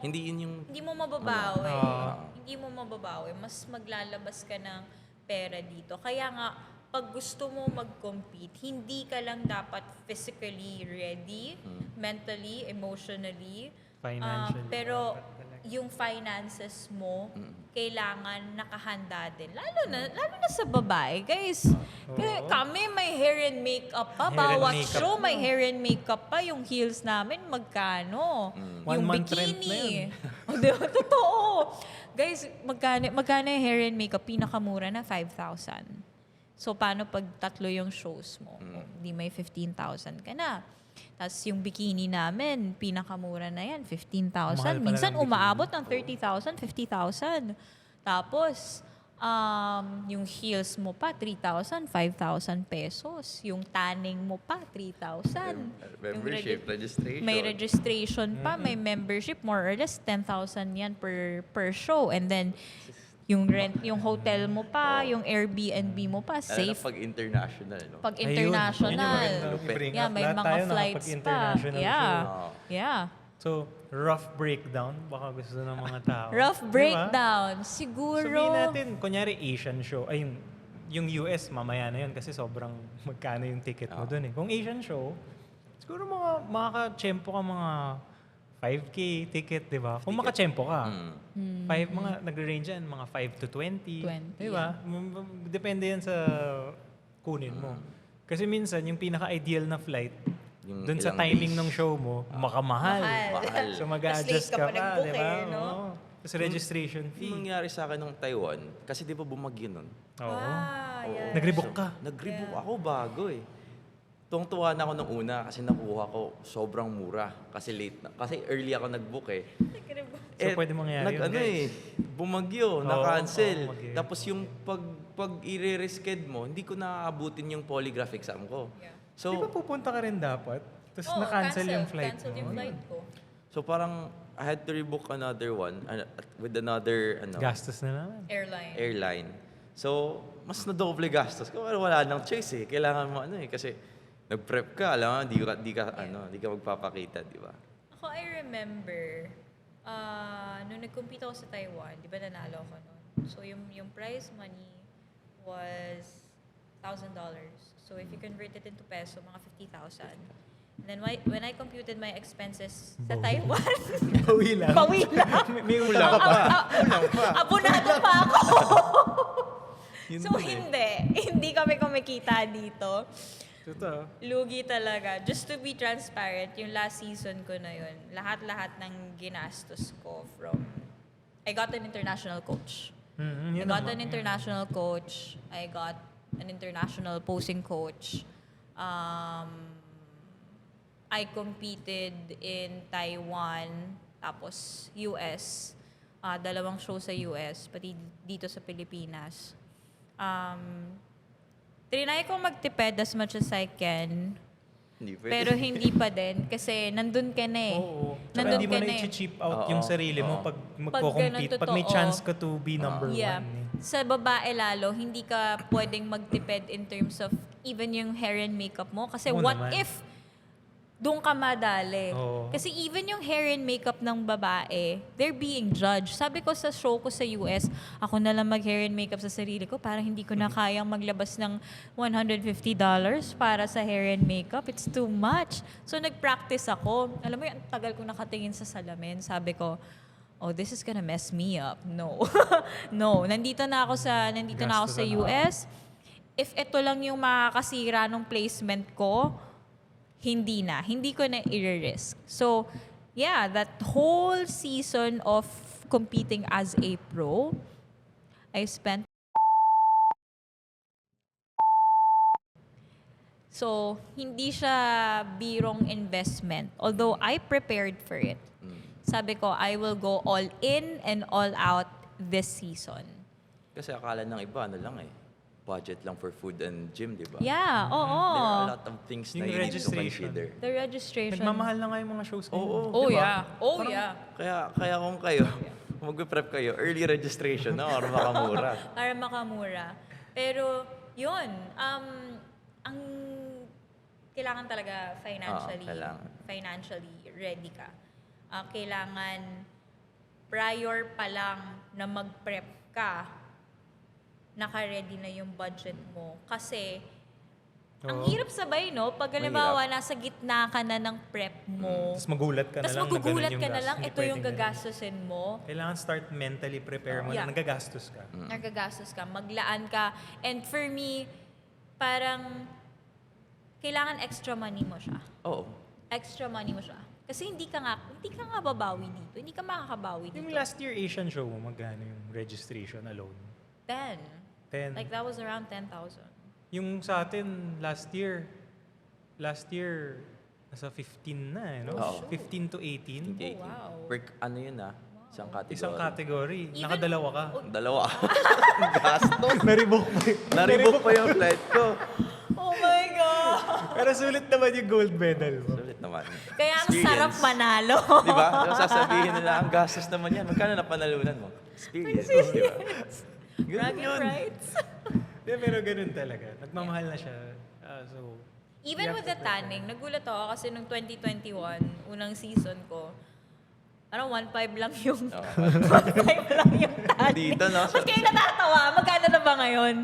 hindi yun yung... Hindi mo mababawi. Oo. Hindi mo mababawi. Mas maglalabas ka ng pera dito. Kaya nga, pag gusto mo mag-compete, hindi ka lang dapat physically ready, mentally, emotionally. Financially. Pero yung finances mo, kailangan nakahanda din. Lalo na sa babae. Guys, kami may hair and makeup pa. Hair and Bawat makeup show na. may hair and makeup pa. Yung heels namin, magkano? One Yung month rent na bikini. O, di ba? Totoo. Guys, magkano yung hair and makeup? Pinakamura na 5,000. So, paano pag tatlo yung shows mo? Di may 15,000 ka na. Tapos yung bikini namin, pinakamura na yan, 15,000. Mahal pala Minsan ng bikini. umaabot ng 30,000, 50,000. Tapos, yung heels mo pa, 3,000, 5,000 pesos. Yung tanning mo pa, 3,000. Yung Membership, registration. May registration pa, may membership, more or less 10,000 yan per show. And then, yung rent, yung hotel mo pa, yung Airbnb mo pa, Lalo na safe. pag international, no? Pag Ayun, international. yun yung magandang i-bring Yeah, up. may Lahat mga tayo flights pa. nakapag-international Yeah. Oo. Yeah. So, rough breakdown, baka gusto ng mga tao. Rough Di ba? breakdown. Siguro. Sabihin natin, kunyari Asian show, ay yung US, mamaya na yun kasi sobrang magkano yung ticket mo dun eh. Kung Asian show, siguro makaka-tsempo ka mga 5K ticket, di ba? Kung makachempo ka. Mga nagre-range yan, mga 5 to 20. 20, Di ba? Depende yan sa kunin mo. Kasi minsan, yung pinaka-ideal na flight, Yung dun sa ilang timing days. ng show mo, makamahal. Mahal. So mag-a-adjust Mas late ka ka pa pa, nag-book di ba? eh, no? Oo. Tapos registration Yung fee. nangyari sa akin ng Taiwan, kasi di ba bumagyo nun? Oo. Yeah. Nag-rebook ka. Nag-rebook ako bago eh. Tuwang-tuwa na ako nung una kasi nakuha ko sobrang mura. Kasi late na. Kasi early ako nag-book eh. So, pwede mangyari yun, guys. Bumagyo, Oo, na-cancel. bumagyo. Tapos yung pag i-resched mo, hindi ko naaabutin yung polygraph exam ko. Yeah. So, Di ba pupunta ka rin dapat? Tapos Oo, na-cancel yung flight Cancel yung mo. flight ko. so parang I had to rebook another one with another Gastos na naman. airline. So, mas na-double gastos ko. Pero wala nang choice eh. Kailangan mo kasi nag-prep ka, alam mo, di ka magpapakita, di ba? Ako, I remember, nung nag-compete ako sa Taiwan, di ba nanalo ako nun? So, yung prize money was $1,000. So, if you convert it into peso, mga 50,000. And then, when I computed my expenses sa Bawi. Taiwan, Bawi lang. bawi lang. May ulang ka pa. Abonado pa ako. Yun So, din eh. hindi kami kumikita dito. Totoo. Lugi talaga. Just to be transparent, yung last season ko na yun, lahat-lahat ng ginastos ko I got an international coach. I Yun got naman. an international coach. I got an international posing coach. I competed in Taiwan, tapos US. 2 show sa US, pati dito sa Pilipinas. Trinay ko magtipid as much as I can, Hindi pwede. pero hindi pa din kasi nandun ka na eh. Oo. Tsaka Nandun hindi mo ka na na eh. i-cheap out Oo. yung sarili mo Oo. pag magko-compete. ganun, Pag may totoo. chance ka to be number Yeah. one. Eh. Sa babae lalo, hindi ka pwedeng magtipid in terms of even yung hair and makeup mo. Kasi Oo what naman. if doon ka madali. Oo. Kasi even yung hair and makeup ng babae, they're being judged. Sabi ko sa show ko sa US, ako na lang mag-hair and makeup sa sarili ko para hindi ko na kayang maglabas ng $150 para sa hair and makeup. It's too much. So nag-practice ako. Alam mo yung tagal ko nakatingin sa salamin. Sabi ko, oh, this is gonna mess me up. No. No. Nandito na ako sa Gastusan na. US. If ito lang yung makakasira ng placement ko, hindi na. Hindi ko na i-risk. So, yeah, that whole season of competing as a pro, I spent. So, hindi siya birong investment. Although I prepared for it. Sabi ko, I will go all in and all out this season. Kasi akala ng iba, ano lang eh, budget lang for food and gym, di ba? Yeah, oo. There are a lot of things Yung na you need to registration. consider. The registration. Nagmamahal na nga yung mga shows ngayon. Oo, Oh, di ba? yeah. Oh, Parang- yeah. Kaya kung kayo, mag-prep kayo, early registration, no? Or makamura. Para makamura. Pero, yun, ang kailangan talaga kailangan. financially ready ka. Kailangan prior pa lang na mag-prep ka, naka-ready na yung budget mo. Kasi, ang Oo. hirap sabay, no? Pag halimbawa, nasa gitna ka na ng prep mo, Tapos magulat ka na tapos lang. na ganun magugulat yung ka na gastos. lang, Hindi ito yung pwedeng ganun. gagastusin mo. Kailangan start mentally prepare mo Yeah. na nagagastos ka. Nagagastos ka, maglaan ka. And for me, parang kailangan extra money mo siya. Oo. Extra money mo siya. Kasi hindi ka nga babawi dito. Hindi ka makakabawi Yung dito. last year Asian show mo, magkano yung registration alone? 10. 10. Like that was around 10,000. Yung sa atin, last year, nasa 15 na eh, no? Oo. 15 to 18. Okay. Oh, wow. Per, ano yun isang category. Isang category. Even- Nakadalawa ka. Dalawa. Gastos. Naribok pa Naribok pa yung flight ko. Oh my God! Pero sulit naman yung gold medal mo. Sulit naman. Kaya ang Experience. sarap manalo. Di ba? So, sasabihin nila, ang gastos naman yan. Magkano na panalunan mo? Experience. Di ba? Ganun Bragging yun. rights. Di, pero ganun talaga. Nagmamahal na siya. So, Even you with have the to prepare. tanning, nagulat ako kasi nung 2021, unang season ko, parang 1.5 lang yung 1.5 lang yung tanning. Dito, no? Ba't kayo natatawa? Magkano na ba ngayon?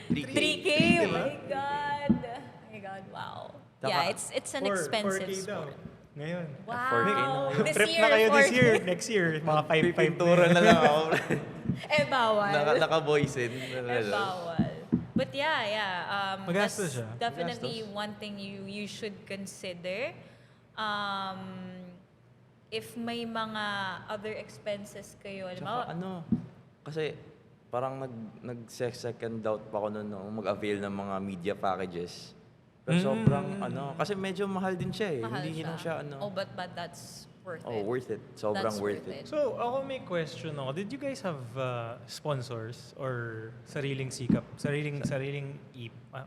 3K. 3K? Oh Diba? my God. Oh my God, wow. Saka- Yeah, it's an 4K expensive daw. sport. Ngayon. Wow. This Trip year, na kayo this 4K. year. Next year, mga 5-5 Pipintura na lang ako. Bawal. Naka-boysin. Bawal. But yeah. Magastos that's siya. definitely one thing you should consider. If may mga other expenses kayo, Tsaka halimbawa, kasi parang nag-second doubt pa ako noon nung mag-avail ng mga media packages. Pero sobrang kasi medyo mahal din siya eh. mahal Hindi siya. lang siya Oh, but that's worth Oh, it. worth it. Sobrang That's worth worth it. So, ako may question ako. Did you guys have sponsors or sariling sikap? Sariling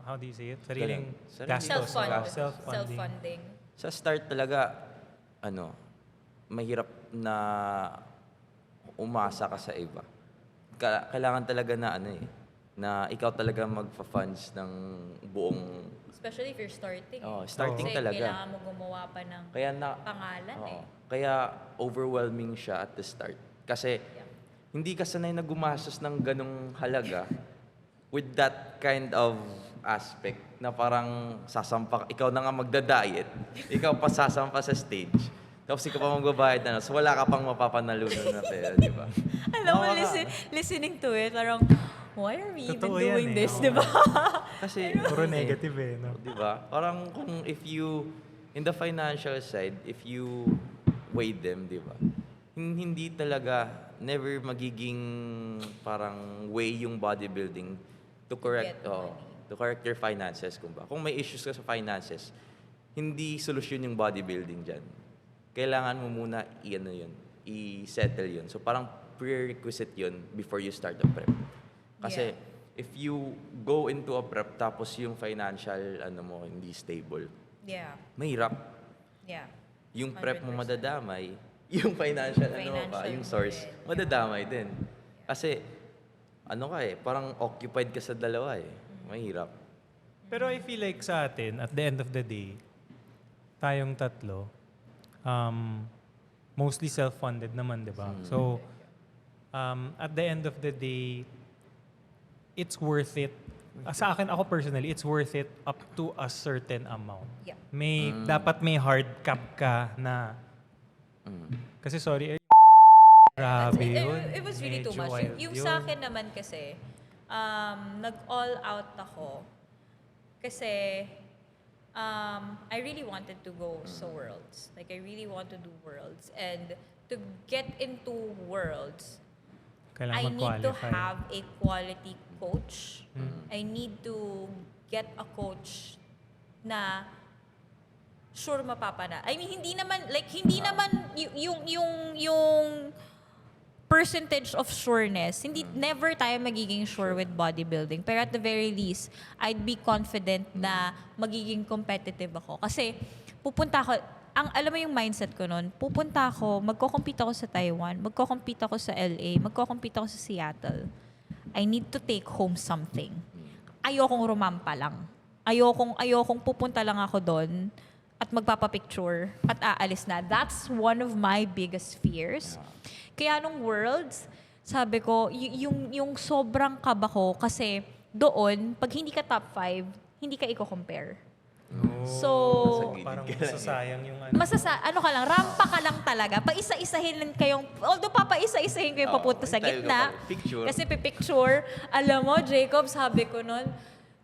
how do you say it? Sariling Sariling- gastos. Self-funding. Self-funding. Self-funding. Sa start talaga, mahirap na umasa ka sa iba. Kailangan talaga na ikaw talaga magfa-funds ng buong, Especially if you're starting. starting Kasi talaga. kailangan mo gumawa pa ng Kaya pangalan eh. Kaya overwhelming siya at the start. Kasi hindi ka sanay na gumastos ng ganong halaga with that kind of aspect na parang ikaw na nga magda-diet, ikaw pa sasampa sa stage, tapos ikaw pa magbabayad na, so wala ka pang mapapanalunan na pera, di ba? Alam mo, Nakaka- listening to it, parang, why are we even Totoo yan doing eh, this, oo. di ba? Kasi, Puro negative eh, no? di ba? Parang kung in the financial side, if you weigh them, di ba? Hindi talaga, never magiging parang way yung bodybuilding to correct, Get money. to correct your finances, kung may issues ka sa finances, hindi solusyon yung bodybuilding dyan. Kailangan mo muna i-settle yun. So parang prerequisite yun before you start a prep. Kasi if you go into a prep tapos yung financial mo hindi stable, Yeah. mahirap. Yeah. Yung prep mo 100%. madadamay, yung financial Financial yung mo source, din. madadamay din. Kasi parang occupied ka sa dalawa eh. Mahirap. Pero I feel like sa atin, at the end of the day, tayong tatlo, mostly self-funded naman, di ba? So, at the end of the day, it's worth it. Sa akin, ako personally, it's worth it up to a certain amount. Yeah. Dapat may hard cap ka na, kasi sorry, grabe yun. It was really too Medyo much. wild Yung yun. sa akin naman kasi, nag-all out ako. Kasi, I really wanted to go sa Worlds. Like, I really want to do Worlds. And to get into Worlds, Kailangan I need to mag-qualify. have a quality coach. I need to get a coach na sure mapapana. I mean, hindi naman yung percentage of sureness. Never tayo magiging sure with bodybuilding. Pero at the very least, I'd be confident na magiging competitive ako. Kasi pupunta ako, alam mo yung mindset ko nun, pupunta ako, magko-compete ako sa Taiwan, magko-compete ako sa LA, magko-compete ako sa Seattle. I need to take home something. Ayokong rumampa lang. Ayokong pupunta lang ako doon at magpapapicture at aalis na. That's one of my biggest fears. Kaya nung Worlds, sabi ko, yung sobrang kaba ko kasi doon, pag hindi ka top 5, hindi ka i-compare. So, Parang masasayang yung ano. ano ka lang, rampa ka lang talaga. Paisa-isahin lang kayong, although papaisa-isahin kayong papunta sa tayo gitna. ka picture. Kasi pipicture. Alam mo, Jacob, sabi ko nun,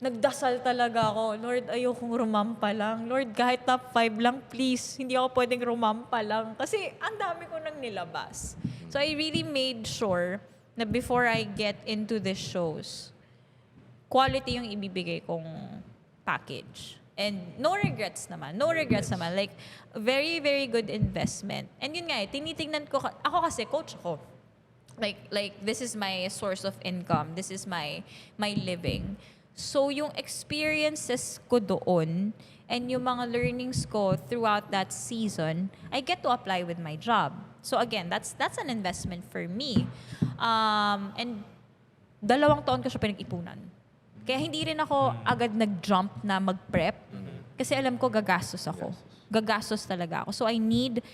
nagdasal talaga ako. Lord, ayokong rumampa lang. Lord, kahit top 5 lang, please. Hindi ako pwedeng rumampa lang. Kasi ang dami ko nang nilabas. So I really made sure na before I get into the shows, quality yung ibibigay kong package. And no regrets naman. No regrets naman. Like, very, very good investment. And yun nga tinitingnan ko, ako kasi coach ako. Like this is my source of income. This is my living. So yung experiences ko doon and yung mga learnings ko throughout that season, I get to apply with my job. So again, that's an investment for me. And 2 taon ko siya pinag-ipunan. Kaya hindi rin ako agad nag-jump na mag-prep. Kasi alam ko gagastos ako. Gagastos talaga ako. So I need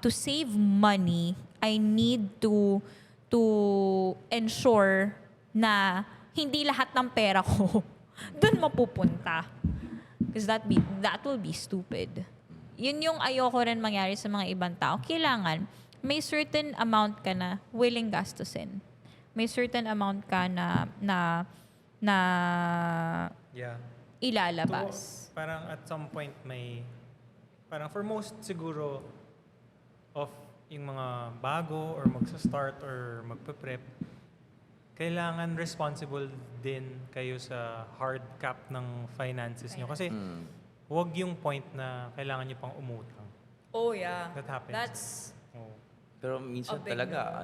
to save money. I need to ensure na hindi lahat ng pera ko doon mapupunta. Because that will be stupid. Yun yung ayoko rin mangyari sa mga ibang tao. Kailangan may certain amount ka na willing gastusin. May certain amount ka na Yeah. ilalabas. Parang at some point parang for most siguro of yung mga bago or magsa-start or magpe-prep, kailangan responsible din kayo sa hard cap ng finances nyo. Kasi wag yung point na kailangan nyo pang umutang. Oh yeah. That happens. That's Oo. Pero minsan A big talaga,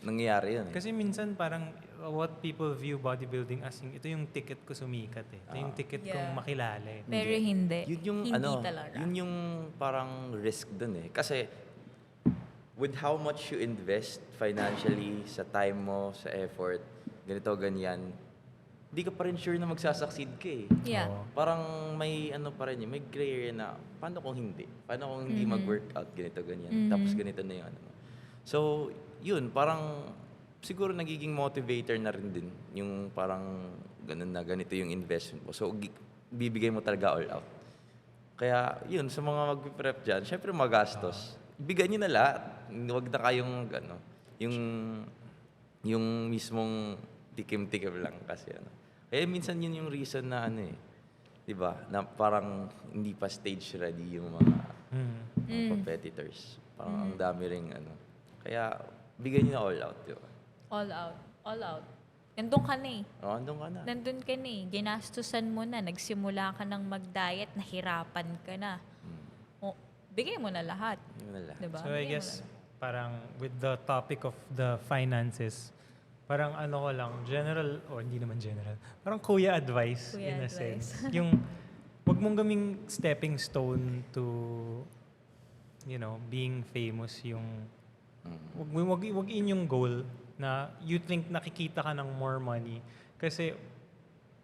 nangyayari yun eh. Kasi minsan parang what people view bodybuilding as ito yung ticket ko sumikat eh. Ito yung ticket Yeah. kong makilala eh. pero hindi. Yun yung hindi talaga. yun yung parang risk dun eh. Kasi with how much you invest financially sa time mo, sa effort, ganito, ganyan, hindi ka pa rin sure na magsasucceed ka eh. Yeah. Oo. Parang may pa rin yun, may gray area na paano kung hindi? Paano kung hindi mag-workout, ganito, ganyan. Tapos ganito na yung ano mo. So, yun, parang siguro nagiging motivator na rin din yung parang ganun na ganito yung investment mo. So, bibigay mo talaga all out. Kaya, yun, sa mga mag-prep dyan, syempre magastos. Ibigay nyo na lahat. Huwag na kayong, yung mismong tikim-tikim lang kasi Kaya minsan yun yung reason na di ba? Na parang hindi pa stage ready yung mga competitors. Parang ang dami ring Kaya bigyan niyo na all out, di ba? All out. All out. Nandun ka na eh. Andun ka na. Nandun ka na eh. Ginastusan mo na. Nagsimula ka ng mag-diet. Nahirapan ka na. O, bigay mo na lahat. Yun na lahat. Diba? So I Bigay mo guess na lahat. parang with the topic of the finances, parang ko lang, general, o hindi naman general, parang kuya advice Kuya in a advice. sense. Yung, wag mong gaming stepping stone to, being famous yung, wag in yung goal na you think nakikita ka ng more money. Kasi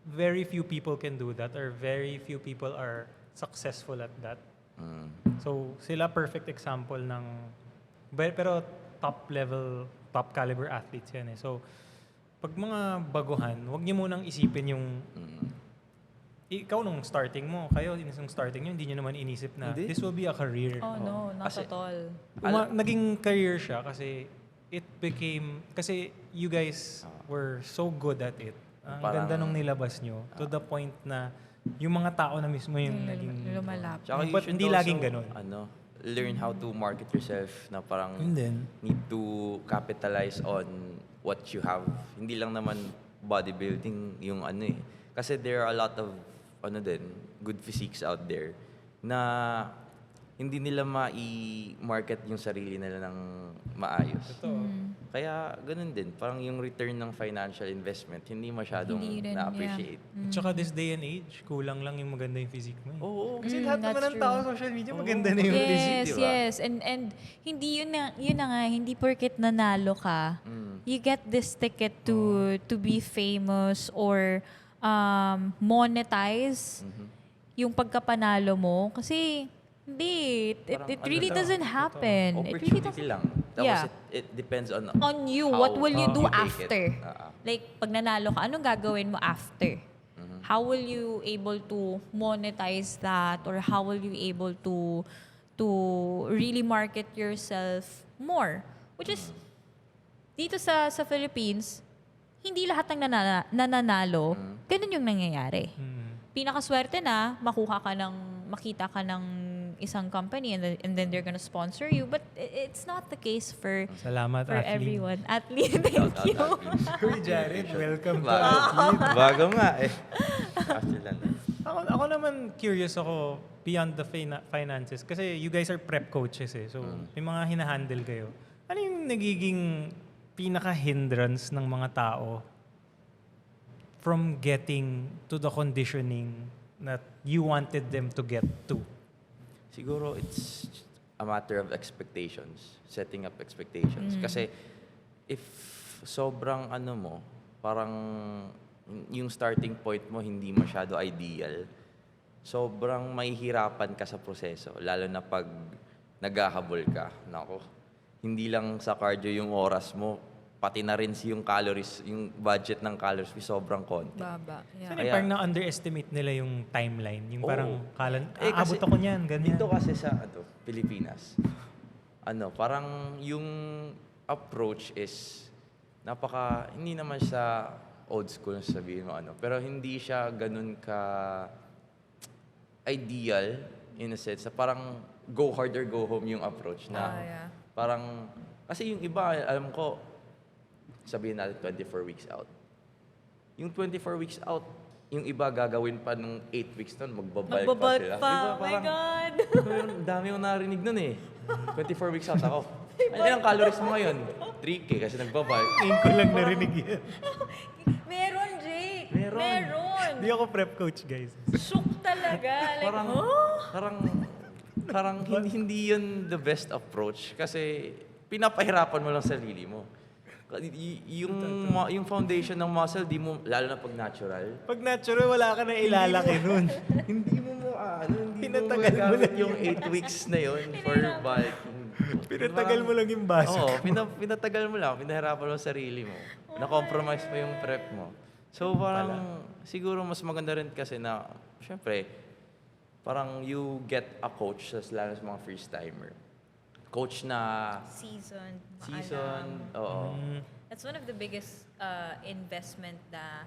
very few people can do that or very few people are successful at that. Mm. So, sila perfect example ng... Pero top level, top caliber athletes yan eh. So, pag mga baguhan, huwag niyo munang isipin yung... Ikaw nung starting mo, kayo nung starting nyo, hindi nyo naman inisip na Hindi. this will be a career. Oh no, not Kasi- at all. Naging career siya kasi it became... Kasi you guys were so good at it. Ang Parang- ganda nung nilabas nyo to the point na yung mga tao na mismo yung naging... Lumalap. Tsaka you But should hindi also, laging ganun. Learn how to market yourself na parang Yun din. need to capitalize on what you have. Hindi lang naman bodybuilding yung ano eh. Kasi there are a lot of good physiques out there na hindi nila ma-market yung sarili nila ng maayos. Totoo. Kaya ganun din. Parang yung return ng financial investment, hindi masyadong Hindi rin, na-appreciate. At saka this day and age, kulang lang yung maganda yung physique mo eh. Oo. Kasi lahat naman that's ng tao true. sa social media, maganda na yung physique. Yes, diba? yes. And hindi yun na nga, hindi porket nanalo ka, you get this ticket to be famous or monetize yung pagkapanalo mo. Kasi hindi, it Parang really ano to, doesn't happen. It really Opportunity doesn't. lang. Tapos Yeah. it depends on You, how what will you do you take after? it. Like, pag nanalo ka, anong gagawin mo after? How will you able to monetize that or how will you able to really market yourself more? Which is, dito sa Philippines, hindi lahat ng nananalo, ganun yung nangyayari. Pinakaswerte na, makita ka ng isang company and then they're gonna sponsor you. But it's not the case for Salamat, Athlete. everyone. Athlete, thank you. Kuya Jared, welcome to Bago nga eh. After lang. Ako naman curious ako beyond the finances kasi you guys are prep coaches eh. So may mga hinahandle kayo. Ano yung nagiging pinaka-hindrance ng mga tao from getting to the conditioning that you wanted them to get to? Siguro it's a matter of expectations, setting up expectations. Kasi if sobrang parang yung starting point mo hindi masyado ideal, sobrang mahihirapan ka sa proseso, lalo na pag naghahabol ka. Nako, hindi lang sa cardio yung oras mo, pati na rin yung calories, yung budget ng calories mo sobrang konti. Baba. Kasi parang na-underestimate nila yung timeline. Yung parang kasi aabot ako niyan, ganyan. Dito kasi sa Pilipinas, parang yung approach is hindi naman siya old school sabihin mo pero hindi siya ganun ka ideal in a sense. Parang go hard or go home yung approach na parang kasi yung iba alam ko sabihin natin 24 weeks out. Yung 24 weeks out, yung iba gagawin pa nung 8 weeks nun, magbabalik pa sila. Pa. Diba, Oh my God. Dami yung narinig nun eh. 24 weeks out ako. Ano ang calories mo ngayon? 3K kasi nagbabalik. Ngayon ko lang narinig yan. Meron, Jake. Meron. Meron. Hindi ako prep coach, guys. Shook talaga. Like, Parang hindi yun the best approach kasi pinapahirapan mo lang sarili mo. Yung foundation ng muscle, di mo, lalo na pag natural, Pag natural, wala ka na ilalaki nun. hindi mo Pinatagal mo magagamit lang yung 8 weeks na yun for bulking. Pinatagal mo lang yung baso. Oo, pinatagal mo lang, pinahirapan mo sarili mo. Na-compromise mo yung prep mo. So parang siguro mas maganda rin kasi na, syempre, parang you get a coach, lalo sa mga first timer. Coach na season. oo. That's one of the biggest investment na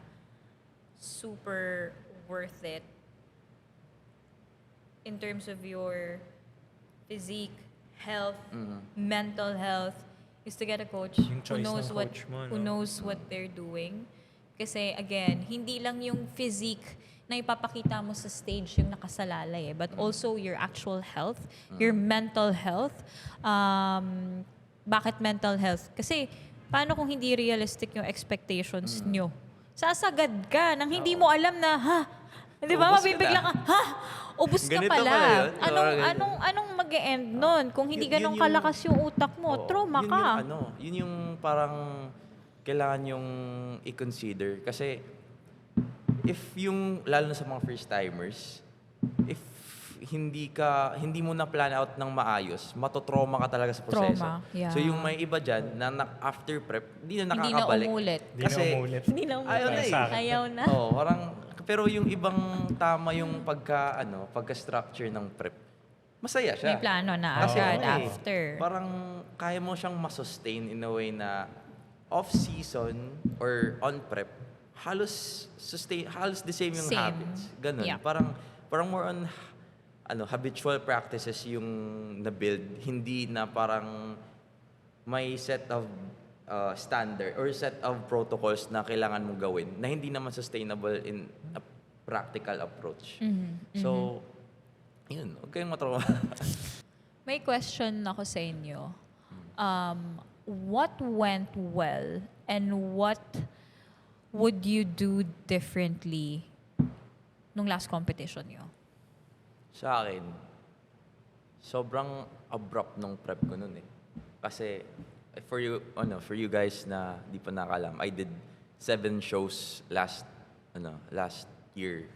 super worth it in terms of your physique, health, mental health, is to get a coach Yung who choice knows ng what coach mo, who no? knows what they're doing. Kasi again, hindi lang yung physique na ipapakita mo sa stage yung nakasalalay but also your actual health, your mental health. Bakit mental health? Kasi paano kung hindi realistic yung expectations nyo? Sasagad ka nang hindi mo alam na, di ba? Ubus ka Mabibigla na. ka, ubus ka Ganito pala. pala yun? Anong mag-e-end nun? Kung hindi Yun ganong yung- kalakas yung utak mo, Oo, trauma yun ka. Yun yung parang kailangan yung i-consider. Kasi if yung, lalo na sa mga first timers, if hindi mo na plan out ng maayos, matotrauma ka talaga sa proseso. Trauma, yeah. So yung may iba diyan na after prep, hindi na Hindi na nakakabalik. umulit. Di na umulit. Hindi na Ayaw na umulit. eh. Ayaw na. Oo, parang pero yung ibang tama yung pagka-structure ng prep. Masaya siya. May plano na Kasi agad ano eh, after. Parang kaya mo siyang masustain in a way na off-season or on prep, halos the same yung Same. habits. Ganun. Yeah. Parang more on habitual practices yung na-build, hindi na parang may set of standard or set of protocols na kailangan mong gawin na hindi naman sustainable in a practical approach. So, yun, huwag kayong matrauma. May question ako sa inyo. What went well and what would you do differently nung last competition nyo? Sa akin, sobrang abrupt nung prep ko nun eh. Kasi for you guys na di pa nakakalam, I did 7 shows last year.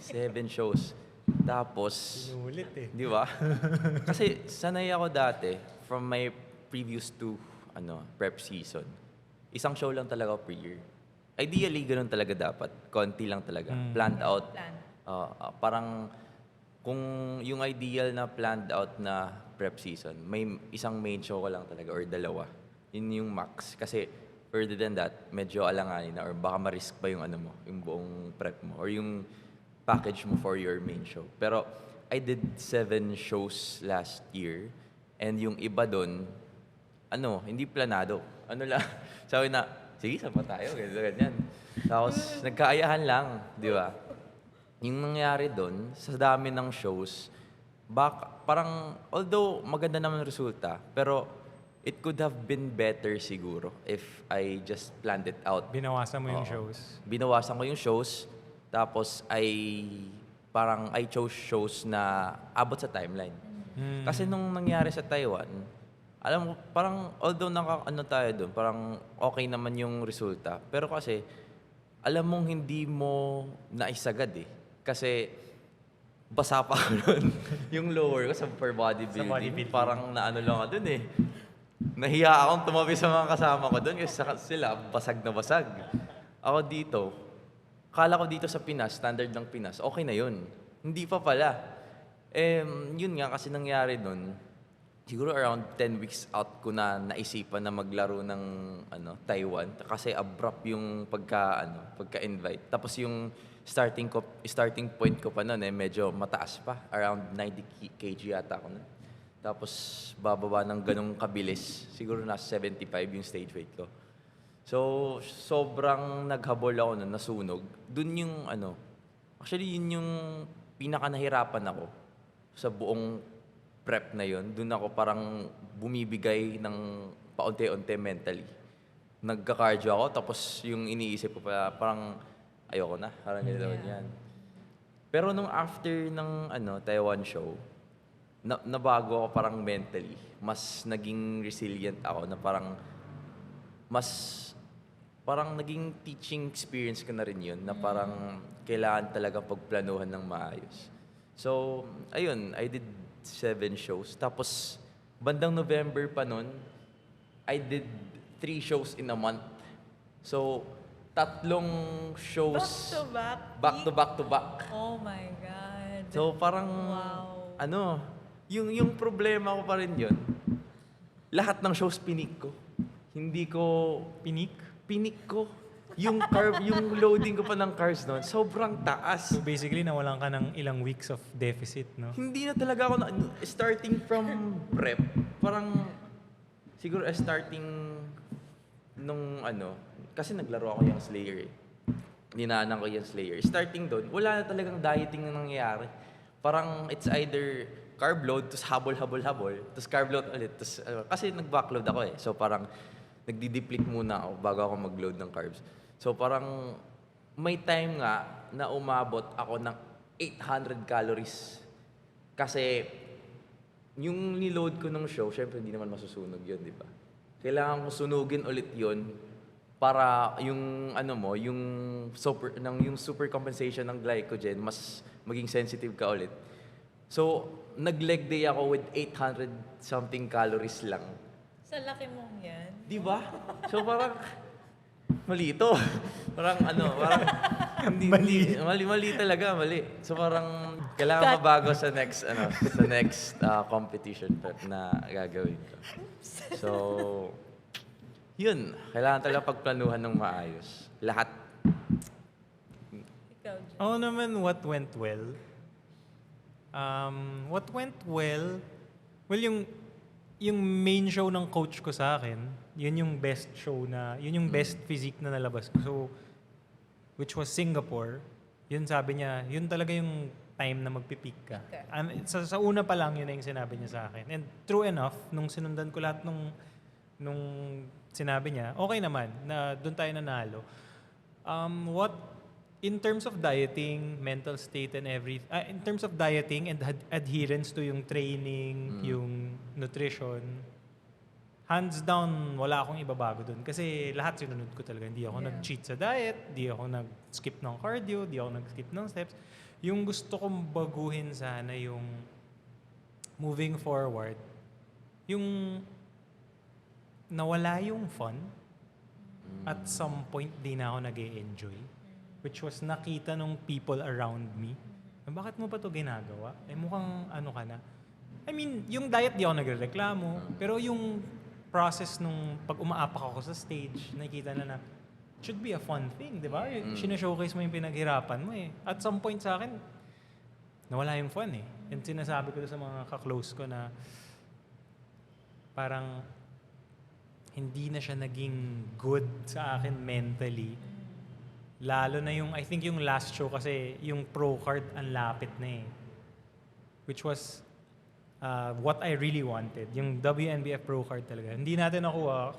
7 shows. Tapos, Inulit eh. di ba? Kasi sanay ako dati from my previous 2 prep season. Isang show lang talaga per year. Ideally, ganun talaga dapat. Konti lang talaga. Planned out. Parang kung yung ideal na planned out na prep season, may isang main show ka lang talaga or 2. Yun yung max. Kasi further than that, medyo alanganin na or baka ma-risk pa yung yung buong prep mo or yung package mo for your main show. Pero I did 7 shows last year and yung iba doon, hindi planado. Lang, sabi na, sige, saan pa tayo? Ganyan. Tapos, nagkaayahan lang, di ba? Yung nangyari doon, sa dami ng shows, parang, although maganda naman ang resulta, pero it could have been better siguro if I just planned it out. Binawasan mo yung Oo. shows. Binawasan ko yung shows, tapos I chose shows na abot sa timeline. Kasi nung nangyari sa Taiwan, alam mo, parang although tayo doon, parang okay naman yung resulta. Pero kasi, alam mong hindi mo naisagad eh. Kasi, basa pa ako nun. Yung lower ko sa bodybuilding. Parang lang ako dun eh. Nahiya akong tumabi sa mga kasama ko dun kasi sila, basag na basag. Ako dito, kala ko dito sa Pinas, standard ng Pinas, okay na yun. Hindi pa pala. Yun nga kasi nangyari nun, siguro around 10 weeks out ko na naisipan na maglaro ng Taiwan kasi abrupt yung pagka-invite. Tapos yung starting point ko pa noon medyo mataas pa, around 90 kg yata ako noon. Tapos bababa ng ganung kabilis, siguro nasa 75 yung stage weight ko. So sobrang naghabol ako noon, nasunog. Dun yung actually yun yung pinaka nahirapan ako sa buong prep na yun. Doon ako parang bumibigay ng paunti-unti mentally. Nagka-cardio ako, tapos yung iniisip ko pa, parang ayoko na, parang ganito yan. Pero nung after ng Taiwan show, nabago ako parang mentally. Mas naging resilient ako na parang naging teaching experience ko na rin yun na parang kailangan talaga pagplanuhan ng maayos. So, ayun, I did 7 shows. Tapos, bandang November pa nun, I did 3 shows in a month. So, 3 shows back to back. Oh my God. So, parang, Wow. yung problema ko pa rin yun, lahat ng shows pinik ko. Hindi ko, pinik ko. Yung loading ko pa ng carbs noon, sobrang taas. So basically, nawalan ka ng ilang weeks of deficit, no? Hindi na talaga ako starting from prep. Parang siguro starting nung kasi naglaro ako yung Slayer eh. Dinaanan ko yung Slayer. Starting doon, wala na talagang dieting na nangyayari. Parang it's either carb load, tapos habol, tapos carb load ulit. Tapos, kasi nag-backload ako eh. So parang nagdi-deplete muna ako bago ako mag-load ng carbs. So parang may time nga na umabot ako ng 800 calories. Kasi yung niload ko ng show, syempre hindi naman masusunog yun, di ba? Kailangan ko sunugin ulit yun para yung yung super compensation ng glycogen mas maging sensitive ka ulit. So, nag-leg day ako with 800 something calories lang. Sa laki mong yan. Di ba? So parang mali ito. Parang parang mali talaga, mali. So parang kailangan mabago sa next competition prep na gagawin ko. So yun, kailangan talaga pagplanuhan ng maayos. Lahat. Ikaw, Jen. Ako naman, what went well? What went well, yung main show ng coach ko sa akin, yun yung best show yun yung best physique na nalabas ko. So, which was Singapore. Yun sabi niya, yun talaga yung time na magpipeak ka. Okay. Sa una pa lang, yun na yung sinabi niya sa akin. And true enough, nung sinundan ko lahat nung sinabi niya, okay naman, na doon tayo nanalo. In terms of dieting, mental state and in terms of dieting and adherence to yung training, yung nutrition, hands down, wala akong ibabago dun. Kasi lahat sinunod ko talaga. Hindi ako nag-cheat sa diet, hindi ako nag-skip ng cardio, hindi ako nag-skip ng steps. Yung gusto kong baguhin sana yung moving forward, yung nawala yung fun, at some point di na ako nag-e-enjoy. Which was nakita nung people around me. Bakit mo pa to ginagawa? Mukhang ka na. I mean, yung diet di ako nagreklamo. Pero yung process nung pag umaapak ako sa stage, nakikita na should be a fun thing, di ba? Sinashowcase mo yung pinaghirapan mo eh. At some point sa akin, nawala yung fun eh. And sinasabi ko sa mga ka-close ko na parang hindi na siya naging good sa akin mentally. Lalo na I think yung last show kasi yung pro card ang lapit na eh. Which was what I really wanted. Yung WNBF pro card talaga. Hindi natin nakuha.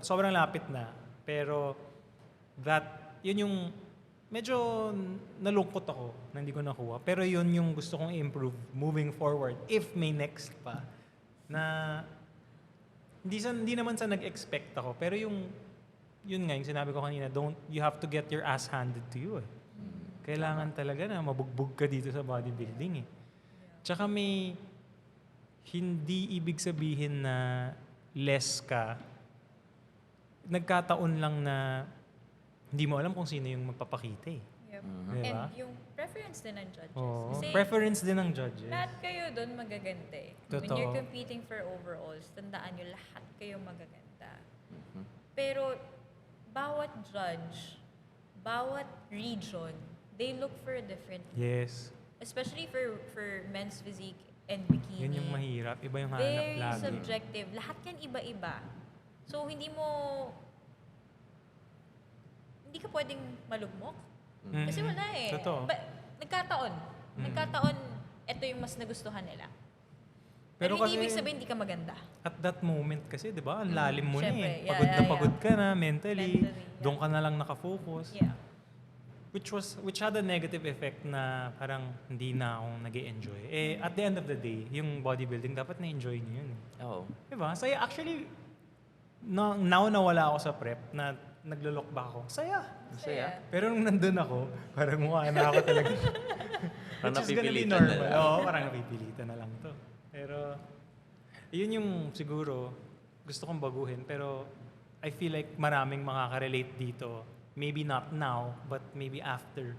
Sobrang lapit na. Pero yun yung medyo nalungkot ako na hindi ko nakuha. Pero yun yung gusto kong improve moving forward. If may next pa. Na hindi naman sa nag-expect ako. Pero yun nga, yung sinabi ko kanina, you have to get your ass handed to you eh. Kailangan talaga na mabugbog ka dito sa bodybuilding eh. Tsaka hindi ibig sabihin na less ka. Nagkataon lang na hindi mo alam kung sino yung magpapakita eh. Yep. Diba? And yung preference din ng judges. Oo. Kasi Preference din ng judges. lahat kayo doon magaganda eh. When Totoo. you're competing for overalls, tandaan nyo, lahat kayo magaganda. Pero bawat judge, bawat region, they look for a different look. Yes. Especially for men's physique and bikini. Yun yung mahirap. Iba yung hanap Very lagi. subjective. Lahat yan iba-iba. So, hindi ka pwedeng malugmok. Kasi wala eh. Totoo. Nagkataon, ito yung mas nagustuhan nila. Pero Pero hindi kasi- ibig sabihin hindi ka maganda. At that moment kasi, di ba, ang lalim mo na Syempre, eh. yeah, Pagod na yeah, pagod ka na mentally. Mentally, yeah. Doon ka na lang nakafocus. Yeah. Which had a negative effect na parang hindi na akong nag-e-enjoy. At the end of the day, yung bodybuilding, dapat na-enjoy niyo yun. Oo. Diba? Saya, actually, now nawala ako sa prep, na naglo-look back ako. Saya. Masaya. Pero nung nandun ako, parang mukha na ako talaga. Parang Which is gonna be napipilitan na normal. lang. Oo, parang napipilitan na lang to. Pero, yun yung siguro gusto kong baguhin. Pero, I feel like maraming makaka-relate dito. Maybe not now, but maybe after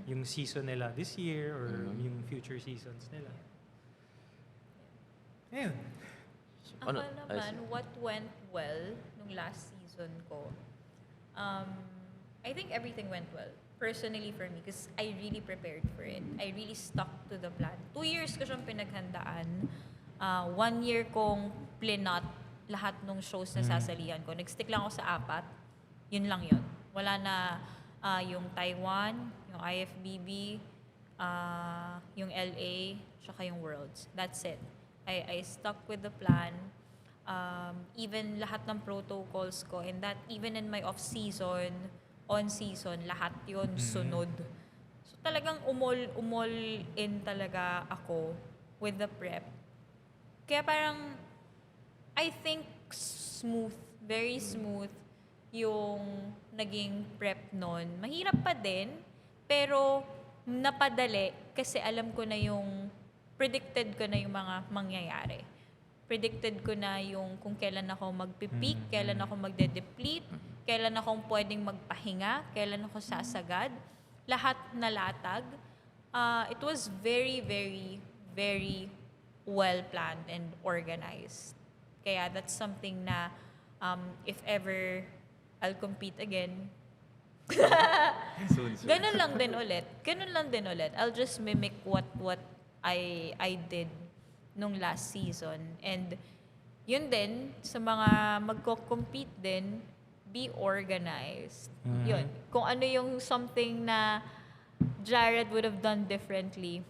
yung season nila this year or yung future seasons nila. Ayun. Ako naman, what went well nung last season ko, I think everything went well. Personally for me, because I really prepared for it. I really stuck to the plan. 2 years ko siyang pinaghandaan. 1 year kong plinot lahat ng shows na sasalihan ko. Nag-stick lang ako sa 4. Yun lang yun. Wala na yung Taiwan, yung IFBB, yung LA, tsaka yung Worlds. That's it. I stuck with the plan. Even lahat ng protocols ko, and that even in my off-season, on-season, lahat yun sunod. So talagang umol in talaga ako with the prep. Kaya parang, I think very smooth yung naging prep nun. Mahirap pa din, pero napadali kasi alam ko na yung predicted ko na yung mga mangyayari. Predicted ko na yung kung kailan ako magpipeak, kailan ako magde-deplete, kailan akong pwedeng magpahinga, kailan ako sasagad. Lahat nalatag. It was very, very, very well planned and organized. Kaya that's something na if ever I'll compete again, Soon. ganun lang din ulit. Ganun lang din ulit. I'll just mimic what I did nung last season. And yun din, sa mga magko-compete din, be organized. Yun. Kung ano yung something na Jared would have done differently,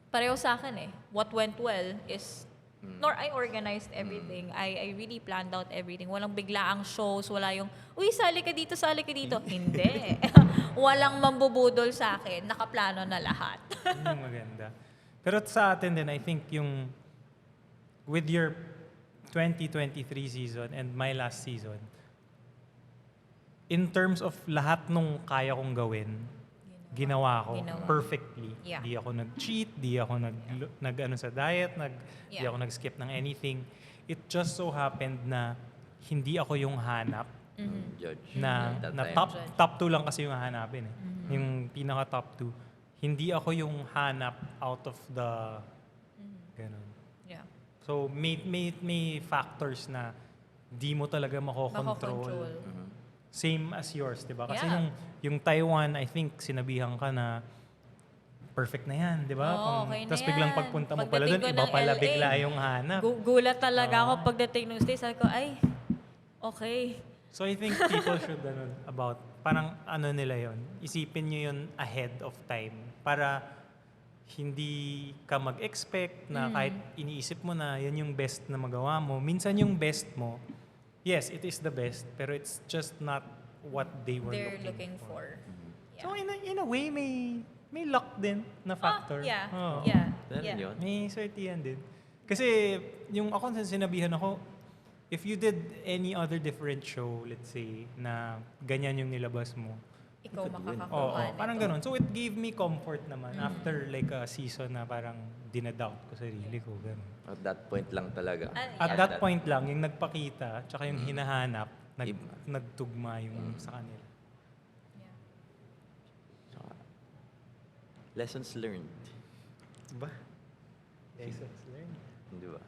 pareho sa akin eh. What went well is, nor I organized everything. I really planned out everything. Walang biglaang shows, wala yung, uy, sali ka dito, sali ka dito. Hindi. Walang mambubudol sa akin. Nakaplano na lahat. Yun yung maganda. Pero sa atin din, I think yung with your 2023 season and my last season, in terms of lahat nung kaya kong gawin, ginawa ko Ginawa. perfectly. Yeah. Di ako nag-cheat, di ako nag-ano sa diet, di Yeah. ako nag-skip ng anything. It just so happened na hindi ako yung hanap Judge. na, That na time. top 2 lang kasi yung hanapin eh. Yung pinaka top 2. Hindi ako yung hanap out of the ganun. Yeah. So may factors na di mo talaga makokontrol. Makokontrol. Same as yours, 'di ba? Kasi Yeah. yung Taiwan, I think sinabihan ka na perfect na 'yan, 'di ba? Oo, okay na Tapos biglang yan. pagpunta mo pala Pagdating doon, ko iba ng pala LA, bigla yung hanap. Gulat talaga ako pagdating ng stage. Sabi ko, ay, okay. So I think people should about parang ano nila 'yon. Isipin niyo 'yon ahead of time para hindi ka mag-expect na kahit iniisip mo na yan yung best na magawa mo. Minsan yung best mo, yes, it is the best, pero it's just not what they were They're looking looking for. Yeah. So in a way, may luck din na factor. Yeah. Oo. Yeah. Ganun Yeah. yun. May swertihan din. Kasi yung ako sinabihan ako, if you did any other different show, let's say, na ganyan yung nilabas mo, Ikaw Could win. makakakuha oo, nito. parang ganun. So it gave me comfort naman after like a season na parang dinadoubt ko sarili ko. Ganun. At that point lang talaga. At that point lang, yung nagpakita, tsaka yung hinahanap, Iba. nagtugma yung sa kanila. Yeah. Saka, lessons learned. Diba? Lessons learned. Di ba?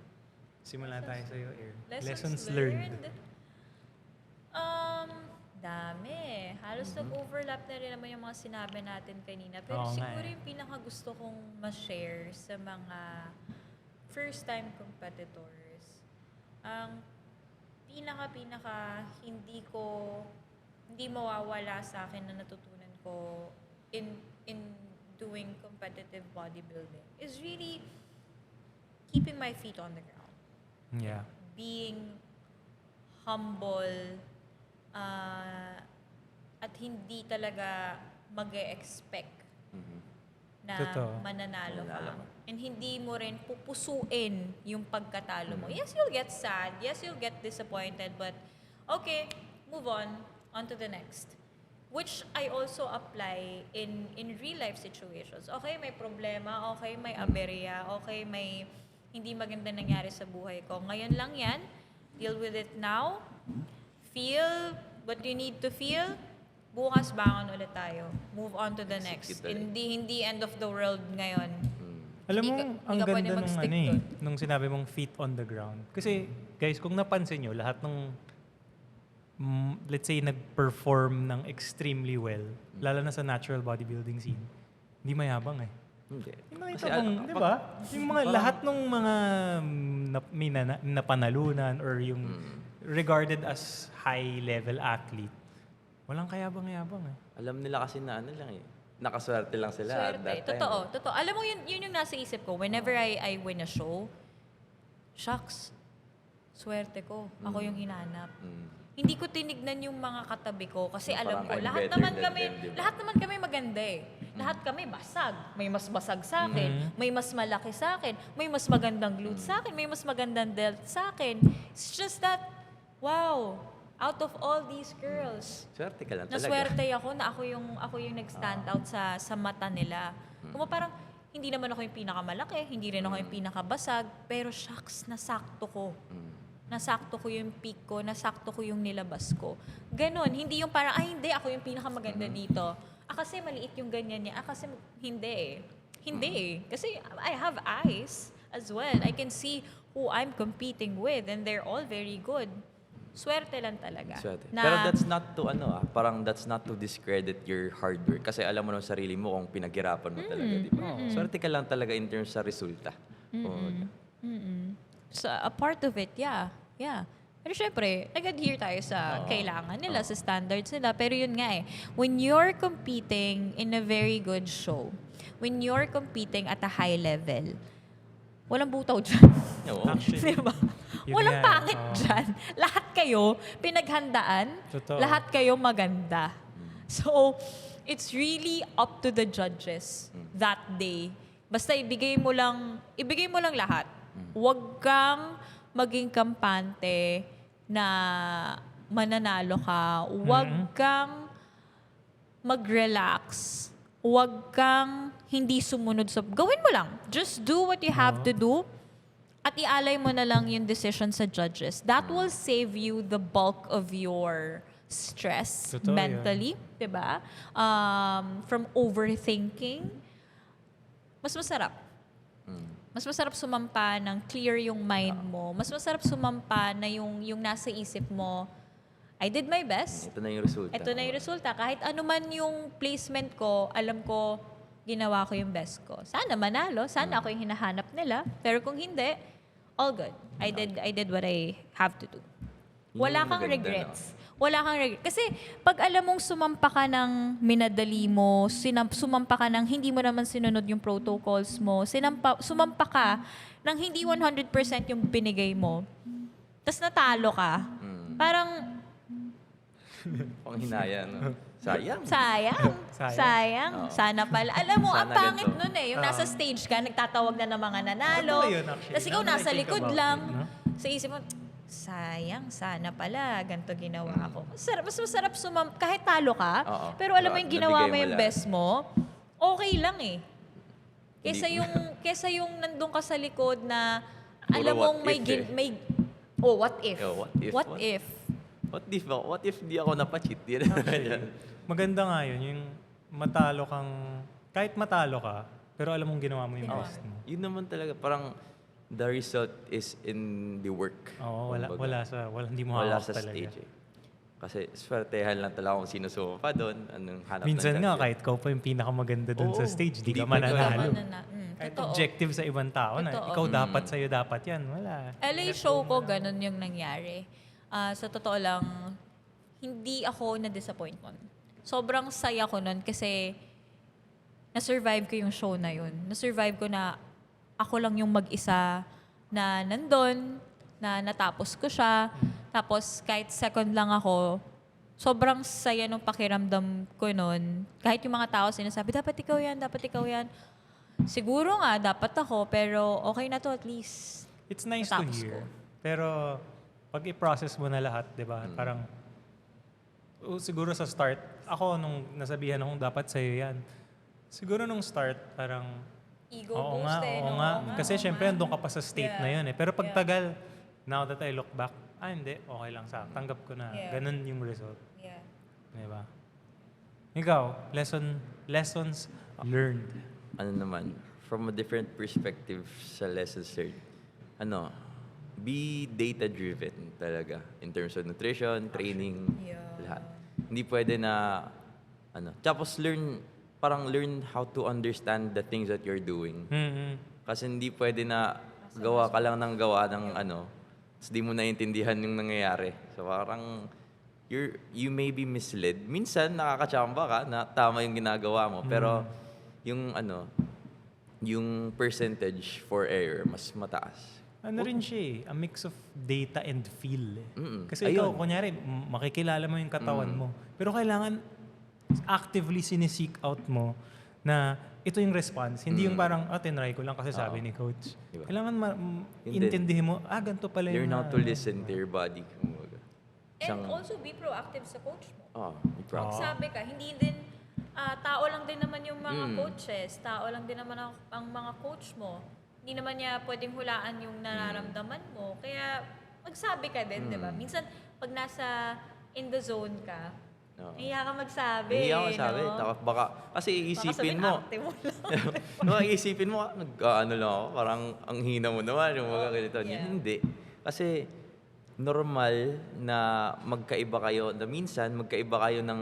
Simula tayo sa'yo, Air. Lessons learned. Dami. Halos nag-overlap na rin naman yung mga sinabi natin kanina. Pero Oo nga siguro eh. yung pinaka gusto kong ma-share sa mga first-time competitors, ang pinaka hindi mawawala sa akin na natutunan ko in doing competitive bodybuilding is really keeping my feet on the ground. Yeah. Being humble, at hindi talaga mag-expect na Totoo. mananalo Mananalo ka. ka. And hindi mo rin pupusuin yung pagkatalo mo. Yes, you'll get sad. Yes, you'll get disappointed. But, okay, move on to the next. Which I also apply in real life situations. Okay, may problema. Okay, may aberya. Okay, may hindi maganda nangyari sa buhay ko. Ngayon lang yan. Deal with it now. Feel what you need to feel. Bukas bangon ulit tayo. Move on to the next. Execute ulit. Hindi end of the world ngayon. Alam mo, Hindi ka- ang hindi ka pwede ganda nung mag-stick ano eh, dun. nung sinabi mong feet on the ground. Kasi, guys, kung napansin nyo, lahat ng, let's say, nag-perform ng extremely well, lalo na sa natural bodybuilding scene, hindi mayabang eh. Hindi. Yung nakita Kasi, mong, di ba? Yung mga, lahat ng mga may napanalunan or yung regarded as high-level athlete, walang kayabang-yabang eh. alam nila kasi na ano lang eh. Nakaswerte lang sila at Swerte. that time. Totoo. Alam mo, yun yung nasa isip ko. Whenever I win a show, shucks, swerte ko. Ako yung hinanap. Hindi ko tinignan yung mga katabi ko kasi Na alam parang ko, I'm lahat better naman than kami, them, di ba? lahat naman kami maganda eh. Lahat kami basag. May mas basag sa akin, may mas malaki sa akin, may mas magandang glutes sa akin, may mas magandang delt sa akin. It's just that, wow, out of all these girls, Swerte ka lang talaga. naswerte ako na ako yung nag-stand out sa mata nila. Kung parang Hindi naman ako yung pinakamalaki, hindi rin ako yung pinakabasag, pero shucks, nasakto ko. Nasakto ko yung peak ko, nasakto ko yung nilabas ko. Ganon, hindi yung parang, ay hindi, ako yung pinakamaganda dito. Kasi maliit yung ganyan niya. Kasi hindi eh. Hindi eh. Kasi I have eyes as well. I can see who I'm competing with and they're all very good. Swerte lang talaga. Swerte. Pero that's not to parang that's not to discredit your hard work. Kasi alam mo ng sarili mo kung pinaghirapan mo talaga, di ba? Swerte ka lang talaga in terms sa resulta. So, a part of it, yeah. Pero syempre, nag-adhere tayo sa kailangan nila, sa standards nila. Pero yun nga eh, when you're competing in a very good show, when you're competing at a high level, walang butaw dyan. Oo. Actually, Diba? yun Walang nga, pangit dyan. Lahat kayo pinaghandaan. Totoo. Lahat kayo maganda. So, it's really up to the judges that day. Basta ibigay mo lang lahat. Huwag kang maging kampante na mananalo ka. Huwag kang mag-relax. Huwag kang hindi sumunod sa... Gawin mo lang. Just do what you have to do at ialay mo na lang yung decision sa judges. That will save you the bulk of your stress Totoo mentally, diba? From overthinking. Mas masarap. Mas masarap sumampa ng clear yung mind mo. Mas masarap sumampa na yung nasa isip mo, I did my best. Ito na yung resulta. Ito na yung resulta. Kahit ano man yung placement ko, alam ko, ginawa ko yung best ko. Sana manalo. Sana ako yung hinahanap nila. Pero kung hindi, all good. I did what I have to do. Wala Yung kang maganda, regrets. Wala kang regrets. Kasi pag alam mong sumampa ka ng minadali mo, sumampa ka ng hindi mo naman sinunod yung protocols mo, sumampa ka ng hindi 100% yung binigay mo, tas natalo ka, parang Panghinaya, no? Sayang. sayang. Sana pala. Alam mo, ang Sana pangit ganito. nun eh. Yung nasa stage ka, nagtatawag na ng mga nanalo. Ano yun, actually? Tapos ikaw Now that nasa I think likod about lang. it, no? Sa isip mo, sayang, sana pala, ganito ginawa ko. Mas masarap kahit talo ka, Oo. pero alam mo yung ginawa Nabigay mo mo yung lahat. best mo, okay lang eh. Kesa yung nandun ka sa likod na, Puro alam mong what if eh. what if? Oh, What if? What if di ako napacheat? Yan. Maganda nga yun, yung kahit matalo ka, pero alam mong ginawa mo yung best mo. Yun naman talaga, parang the result is in the work. Oo, Kumbaga. hindi mo Wala hawak sa talaga. stage eh. Kasi swertehan lang talaga kung sino sumapa doon, anong hanap Minsan ng nga, champion. kahit ikaw pa yung pinakamaganda dun sa Oo, stage, di hindi ka pa ikaw mananalo. naman. Kahit Totoo. objective sa ibang tao na, Totoo. ikaw dapat, sa'yo dapat yan. Wala. LA show ko, ganun yung nangyari. Sa totoo lang, hindi ako na-disappoint nun. Sobrang saya ko nun kasi na-survive ko yung show na yun. Na-survive ko na ako lang yung mag-isa na nandun, na natapos ko siya. Tapos kahit second lang ako, sobrang saya nung pakiramdam ko nun. Kahit yung mga tao sinasabi, dapat ikaw yan. Siguro nga, dapat ako, pero okay na to at least. It's nice to Natapos hear. ko. Pero pag i-process mo na lahat, di ba? Parang, siguro sa start, ako nung nasabihan akong dapat sa'yo yan, siguro nung start, parang, Ego oo boost nga, eh, oo no? nga. Kasi syempre, andun ka pa sa state Yeah. na yun eh. Pero pag Yeah. tagal, now that I look back, hindi, okay lang sa tanggap ko na Yeah. ganun yung result. Yeah. Di ba? Ikaw, lessons learned. Ano naman, from a different perspective sa lessons learned, be data-driven talaga in terms of nutrition, training, Yeah. lahat. Hindi pwede na, tapos learn how to understand the things that you're doing. Mm-hmm. Kasi hindi pwede na gawa ka lang ng gawa ng tapos di mo naiintindihan yung nangyayari. So parang, you may be misled. Minsan, nakakachamba ka na tama yung ginagawa mo. Pero, yung percentage for error, mas mataas. Ano rin siya eh, a mix of data and feel eh. Kasi Ayun. ikaw, kunyari, makikilala mo yung katawan mo. Pero kailangan actively sineseek out mo na ito yung response. Hindi yung parang, tinry ko lang kasi sabi ni coach. Diba? Kailangan Hindi. intindihin mo, ganito pala yung... Learn how to listen to your body. And also be proactive sa coach mo. Be proactive. Sabi ka, hindi din tao lang din naman yung mga coaches. Tao lang din naman ang mga coach mo. Hindi naman niya pwedeng hulaan yung nararamdaman mo. Kaya magsabi ka din, di ba? Minsan, pag nasa in the zone ka, Oo. nahiya ka magsabi. Hindi ako masabi. no? Tapos baka, kasi Baka iisipin sabihin, mo, arte mo lang. baka iisipin mo, nag-ano lang ako, parang ang hina mo naman, yung mga ganito. yeah. Hindi. Kasi, normal na magkaiba kayo, na minsan magkaiba kayo ng,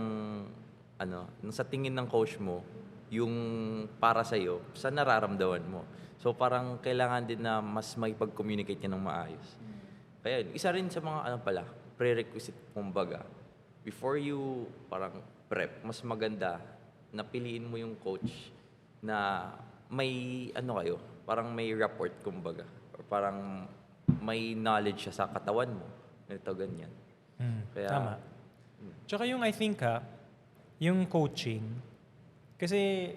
ng sa tingin ng coach mo, yung para sa'yo, sa nararamdaman mo. So, parang kailangan din na mas makipag-communicate ka ng maayos. Kaya, isa rin sa mga, prerequisite, kumbaga, before you parang prep, mas maganda na piliin mo yung coach na may kayo, parang may rapport kumbaga. Or parang may knowledge siya sa katawan mo. Ito, ganyan. Kaya, Tama. Tsaka yung I think yung coaching, kasi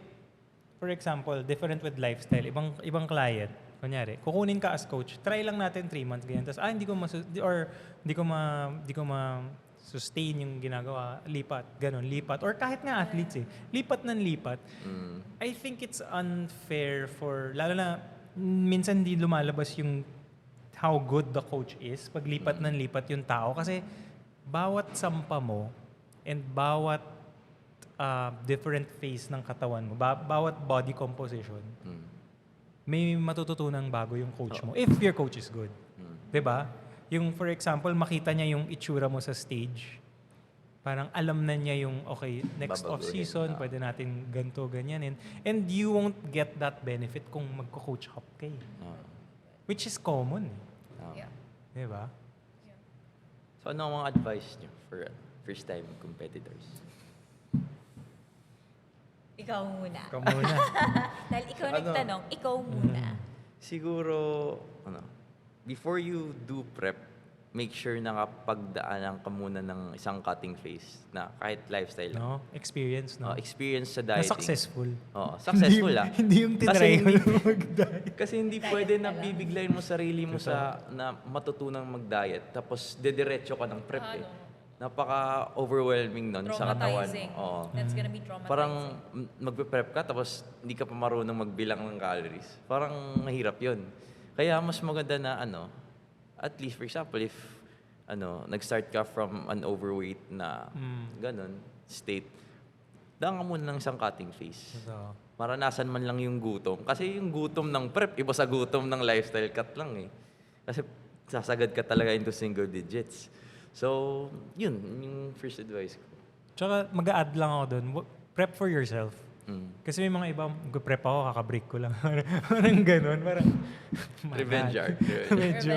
for example, different with lifestyle, ibang client, kunyari, kukunin ka as coach, try lang natin 3 months, ganyan. Tapos, hindi ko sustain yung ginagawa, lipat. Or kahit nga athletes lipat ng lipat. I think it's unfair lalo na, minsan di lumalabas yung how good the coach is pag lipat ng lipat yung tao. Kasi, bawat sampa mo and bawat different phase ng katawan mo, bawat body composition, may matututunang bago yung coach mo. If your coach is good. 'Di ba? Yung for example, makita niya yung itsura mo sa stage. Parang alam na niya yung, okay, next Babaguhin. off-season, pwede natin ganito, ganyan. And you won't get that benefit kung magko-coach up ka eh. Which is common eh. Yeah. 'Di ba? So, ano ang mga advice niyo for first-time competitors? Ikaw muna. Ikaw muna. Dahil ikaw nagtanong, ikaw muna. Siguro, before you do prep, make sure na kapagdaanan ka muna ng isang cutting phase na kahit lifestyle. No? Experience, no? Experience sa Na dieting. successful. Oo, successful Hindi yung Kasi tinry mo hindi- na mag-diet. Kasi hindi Diet pwede ka na lang. bibiglayin mo sarili mo na matutunang mag-diet tapos dediretso ka ng prep eh. Napaka-overwhelming nun sa katawan Traumatizing. mo. Oo. That's gonna be traumatizing. Parang magpe-prep ka tapos hindi ka pa marunong magbilang ng calories. Parang mahirap yun. Kaya mas maganda na at least for example, if nag-start ka from an overweight na ganun, state, daan ka muna ng isang cutting phase. So, Maranasan man lang yung gutom. Kasi yung gutom ng prep, iba sa gutom ng lifestyle cut lang eh. Kasi sasagad ka talaga into single digits. So, yun yung first advice ko. tsaka mag-a-add lang ako doon. Prep for yourself. Kasi may mga iba, prep ako, kakabreak ko lang. Parang ganun. Parang, my Revenge God. arc. Medyo,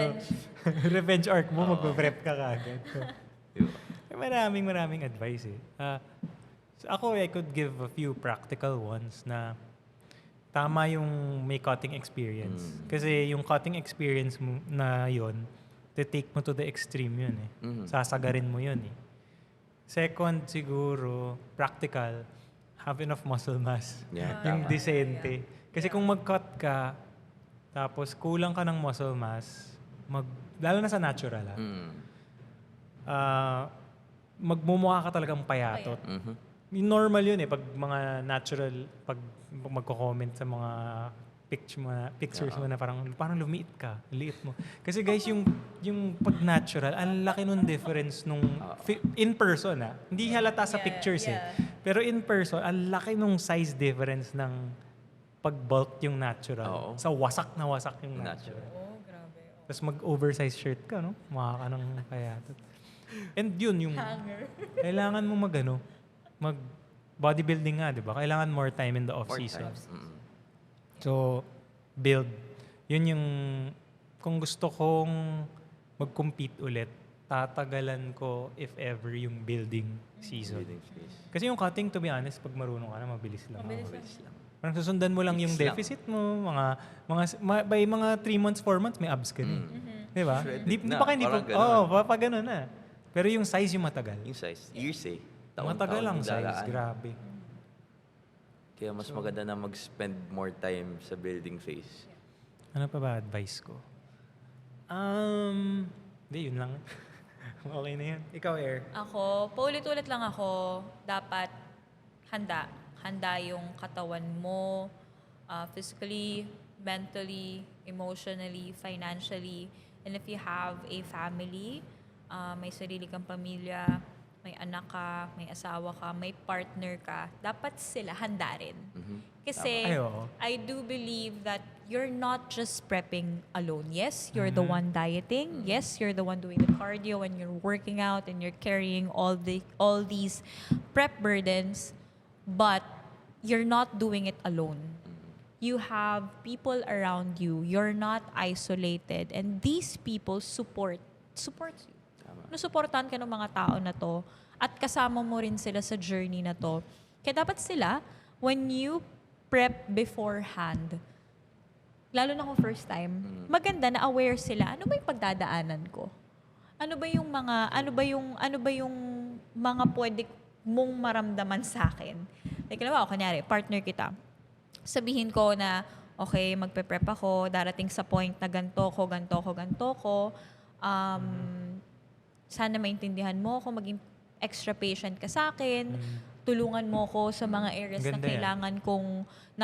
revenge arc mo, magpe-prep ka kagad. So, Diba? maraming advice eh. So ako, I could give a few practical ones na tama yung may cutting experience. Kasi yung cutting experience mo na yun, take mo to the extreme yun eh. Sasagarin mo yun eh. Second, siguro, practical, have enough muscle mass. Yeah, Yung tama. decente. Kasi kung mag-cut ka, tapos kulang ka ng muscle mass, lalo na sa natural magmumukha ka talagang payatot. Normal yun eh, pag mga natural, pag magko-comment sa mga pictures mo na parang lumiit ka, liit mo. Kasi guys, yung pag natural, ang laki nung difference nung in person Hindi halata sa pictures yeah. Pero in person, ang laki nung size difference ng pag-bulk yung natural. Oo. Sa wasak na wasak yung natural. Natural. Oh, grabe. Tapos mag-oversized shirt ka, no? Mukha ka ng payatot. And yun, yung Hanger. kailangan mo mag bodybuilding nga, di ba? Kailangan more time in the off-season. So, build. Yun yung, kung gusto kong mag-compete ulit, tatagalan ko, if ever, yung building season. Building phase. Kasi yung cutting, to be honest, pag marunong ka na, mabilis lang. Mabilis lang. Parang susundan mo lang yung Weeks lang. deficit mo, by mga 3 months, 4 months, may abs ka na. Di ba? Shredded Di na, pa kayo, parang ganun. pa ganun na. Pero yung size yung matagal. Yung size, years eh. Matagal lang yung size, daraan. grabe. Kaya mas maganda na mag-spend more time sa building phase. Ano pa ba advice ko? Hindi, yun lang. Okay na yun. Ikaw, Air. Ako, paulit-ulit lang ako, dapat handa. handa yung katawan mo, physically, mentally, emotionally, financially. And if you have a family, may sarili kang pamilya, may anak ka, may asawa ka, may partner ka, dapat sila handa rin. Kasi Ay, oo. I do believe that you're not just prepping alone. Yes, you're the one dieting. Yes, you're the one doing the cardio and you're working out and you're carrying all these prep burdens, but you're not doing it alone. You have people around you. You're not isolated. And these people supports you. Nasuportahan ka ng mga tao na to at kasama mo rin sila sa journey na to. Kaya dapat sila, when you prep beforehand, lalo na kung first time, maganda na aware sila, ano ba yung pagdadaanan ko? Ano ba yung mga pwede mong maramdaman sa akin? Like, alam mo, kunyari, partner kita. Sabihin ko na, okay, magpe-prep ako, darating sa point na ganto ko. Sana maintindihan mo ako, maging extra patient ka sa akin, tulungan mo ko sa mga areas na Ganda yan.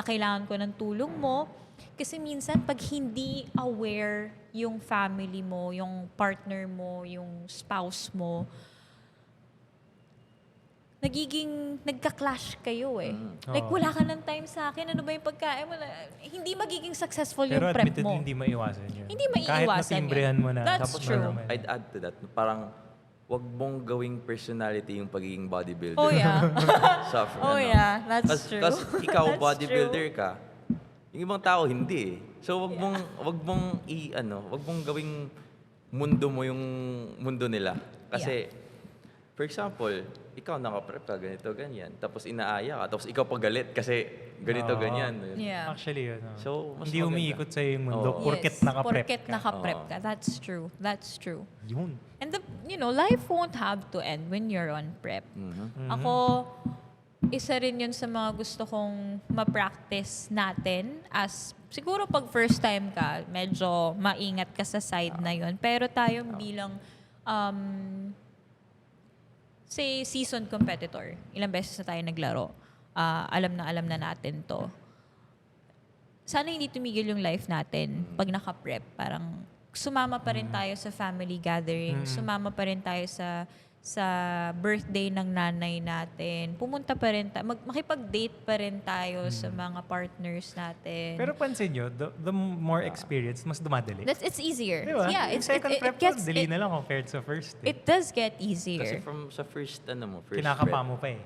kailangan ko ng tulong mo. Kasi minsan, pag hindi aware yung family mo, yung partner mo, yung spouse mo, nagka-clash kayo eh. Like, Oo. wala ka ng time sa akin, ano ba yung pagkain mo? Hindi magiging successful Pero yung prep admitted, mo. hindi maiiwasan yun. Hindi maiiwasan Kahit yun. natimbrehan mo na. That's tapos true. normal. I'd add to that, parang wag mong gawing personality yung pagiging bodybuilder. Oh yeah. Suffer, Yeah, that's true. Kasi ikaw That's bodybuilder true. ka, yung ibang tao hindi eh. So wag mong gawing mundo mo yung mundo nila. Kasi for example, ikaw naka-prep ka, ganito, ganyan. Tapos inaaya ka, tapos ikaw pagalit kasi ganito, Oo. ganyan. Yeah. Actually, yun. So, mas hindi maganda. umiikot sa'yo yung mundo. Oo. Porket Yes, naka-prep porket ka. naka-prep Oo. ka. That's true. That's true. Yun. And life won't have to end when you're on prep. Ako, isa rin yun sa mga gusto kong ma-practice natin as, siguro pag first time ka, medyo maingat ka sa side na yun. Pero tayo bilang, say, seasoned competitor, ilang beses na tayo naglaro, alam na natin to. Sana hindi tumigil yung life natin pag naka-prep. Parang sumama pa rin tayo sa family gathering, sumama pa rin tayo sa birthday ng nanay natin. Pumunta pa rin tayo, makipag-date pa rin tayo sa mga partners natin. Pero pansin nyo, the more experience, mas dumadali. It's easier. Di ba? Yeah, Yung second prep gets, dali na lang compared sa first. Eh. it does get Kasi easier. sa first Kinakapa prep, mo pa eh.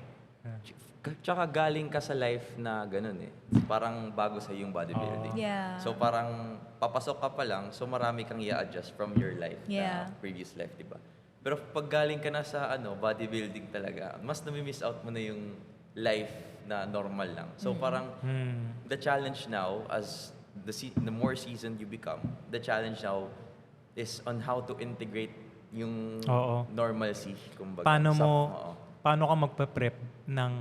tsaka galing ka sa life na ganun eh. Parang bago sa yung bodybuilding. Yeah. So parang papasok ka pa lang, so marami kang i-adjust from your life Yeah. na previous life, di ba? Pero pag galing ka na sa bodybuilding talaga, mas nami-miss out mo na yung life na normal lang. So parang the challenge now, as the more seasoned you become, the challenge now is on how to integrate yung Oo. normalcy, kumbaga. Paano ka magpa-prep ng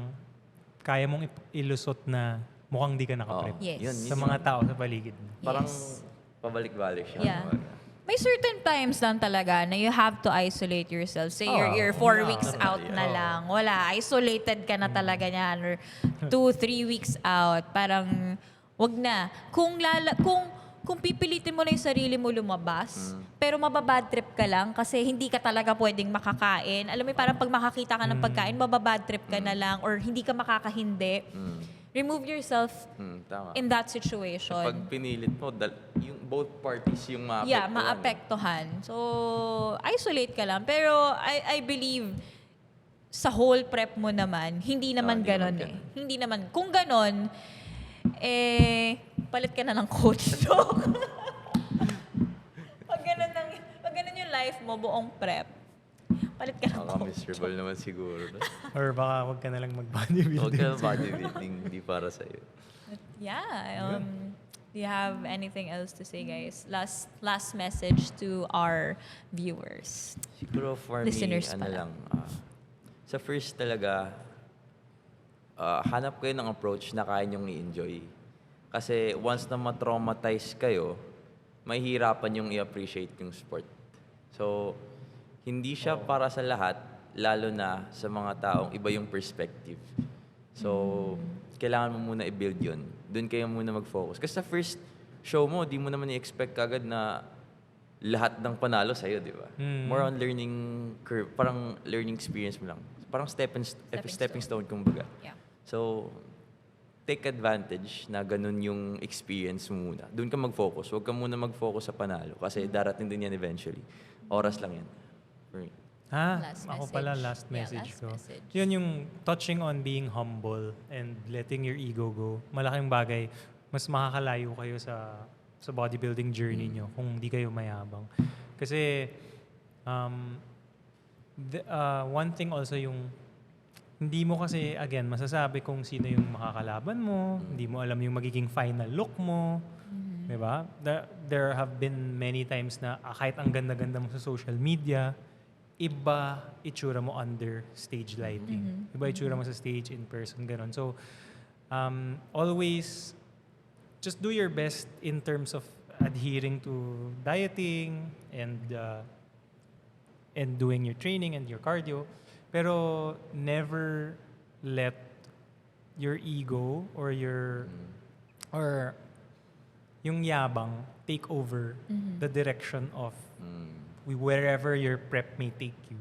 kaya mong ilusot na mukhang di ka naka-prep Oo. Yes. Yun, sa yun mga yung- tao sa paligid mo. Parang Yes. pabalik-balik siya. Yeah. kumbaga. May certain times lang talaga na you have to isolate yourself. Say you're Oo. 4 Yeah. weeks out na Oo. lang. Wala, isolated ka na talaga niyan. Or 2-3 weeks out. Parang, wag na. Kung pipilitin mo na yung sarili mo lumabas, pero mababad trip ka lang kasi hindi ka talaga pwedeng makakain. Alam mo, parang pag makakita ka ng pagkain, mababad trip ka na lang or hindi ka makakahindi. Remove yourself Tama. in that situation. Pag pinilit mo, yung both parties yung maapektuhan. Yeah, maapektuhan. So, isolate ka lang. Pero I believe sa whole prep mo naman, hindi naman hindi naman ganon eh. ganon. Hindi naman. Kung ganon, palit ka na ng coach. Joke. pag ganon yung life mo, buong prep, palit ka ng coach. Miserable naman siguro. No? Or baka wag ka na lang Huwag mag-bodybuilding. ka na bodybuilding, hindi para sa'yo. Yeah. Do you have anything else to say, guys? Last message to our viewers. Siguro for Listeners me, pala. sa first talaga, hanap kayo ng approach na kaya nyong i-enjoy. Kasi once na ma-traumatize kayo, mahihirapan yung i-appreciate yung sport. So, hindi siya para sa lahat, lalo na sa mga taong iba yung perspective. So, kailangan mo muna i-build yun. Doon kayo muna mag-focus. Kasi sa first show mo, di mo naman i-expect kagad na lahat ng panalo sa'yo, di ba? More on learning curve, parang learning experience mo lang. Parang stepping stone, kumbaga. Yeah. So, take advantage na ganun yung experience mo muna. Doon ka mag-focus. Huwag ka muna mag-focus sa panalo kasi darating din yan eventually. Oras lang yan. For me. Last Ako message. pala last Yeah, message last ko. message. Yun yung touching on being humble and letting your ego go. Malaking bagay. Mas makakalayo kayo sa bodybuilding journey nyo kung di kayo mayabang. Kasi one thing also yung hindi mo kasi, again, masasabi kung sino yung makakalaban mo, hindi mo alam yung magiging final look mo. Diba? There have been many times na kahit ang ganda-ganda mo sa social media, iba itsura mo under stage lighting. Iba itsura mo sa stage, in person, gano'n. So, always just do your best in terms of adhering to dieting and doing your training and your cardio. Pero never let your ego or yung yabang take over the direction of wherever your prep may take you.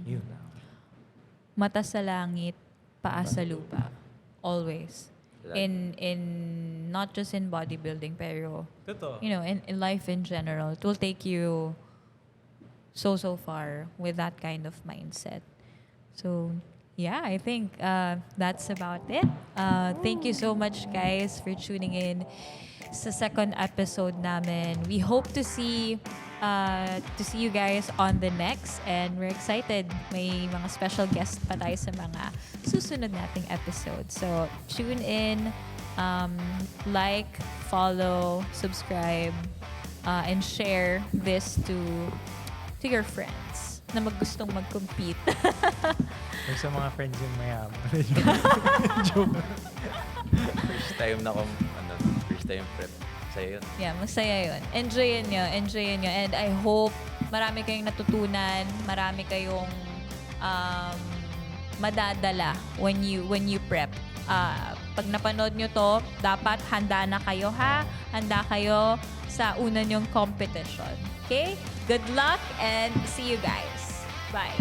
Yun. Mata sa langit, paa sa lupa. Always. In not just in bodybuilding, pero Totoo. you know, in life in general, it will take you so far with that kind of mindset. So yeah, I think that's about it. Thank you so much, guys, for tuning in sa second episode namin. We hope to see you guys on the next, and we're excited. May mga special guest pa tayo sa mga susunod nating episodes. So tune in, like, follow, subscribe, and share this to your friends na gustong mag-compete. Or sa mga friends yung mayaman. Joke. First time prep. Sa'yo yun. Yeah, masaya yun. Enjoyin nyo. And I hope marami kayong natutunan, marami kayong madadala when you prep. Pag napanood nyo to, dapat handa na kayo, ha? Handa kayo sa una nyong competition. Okay? Good luck and see you guys. Bye.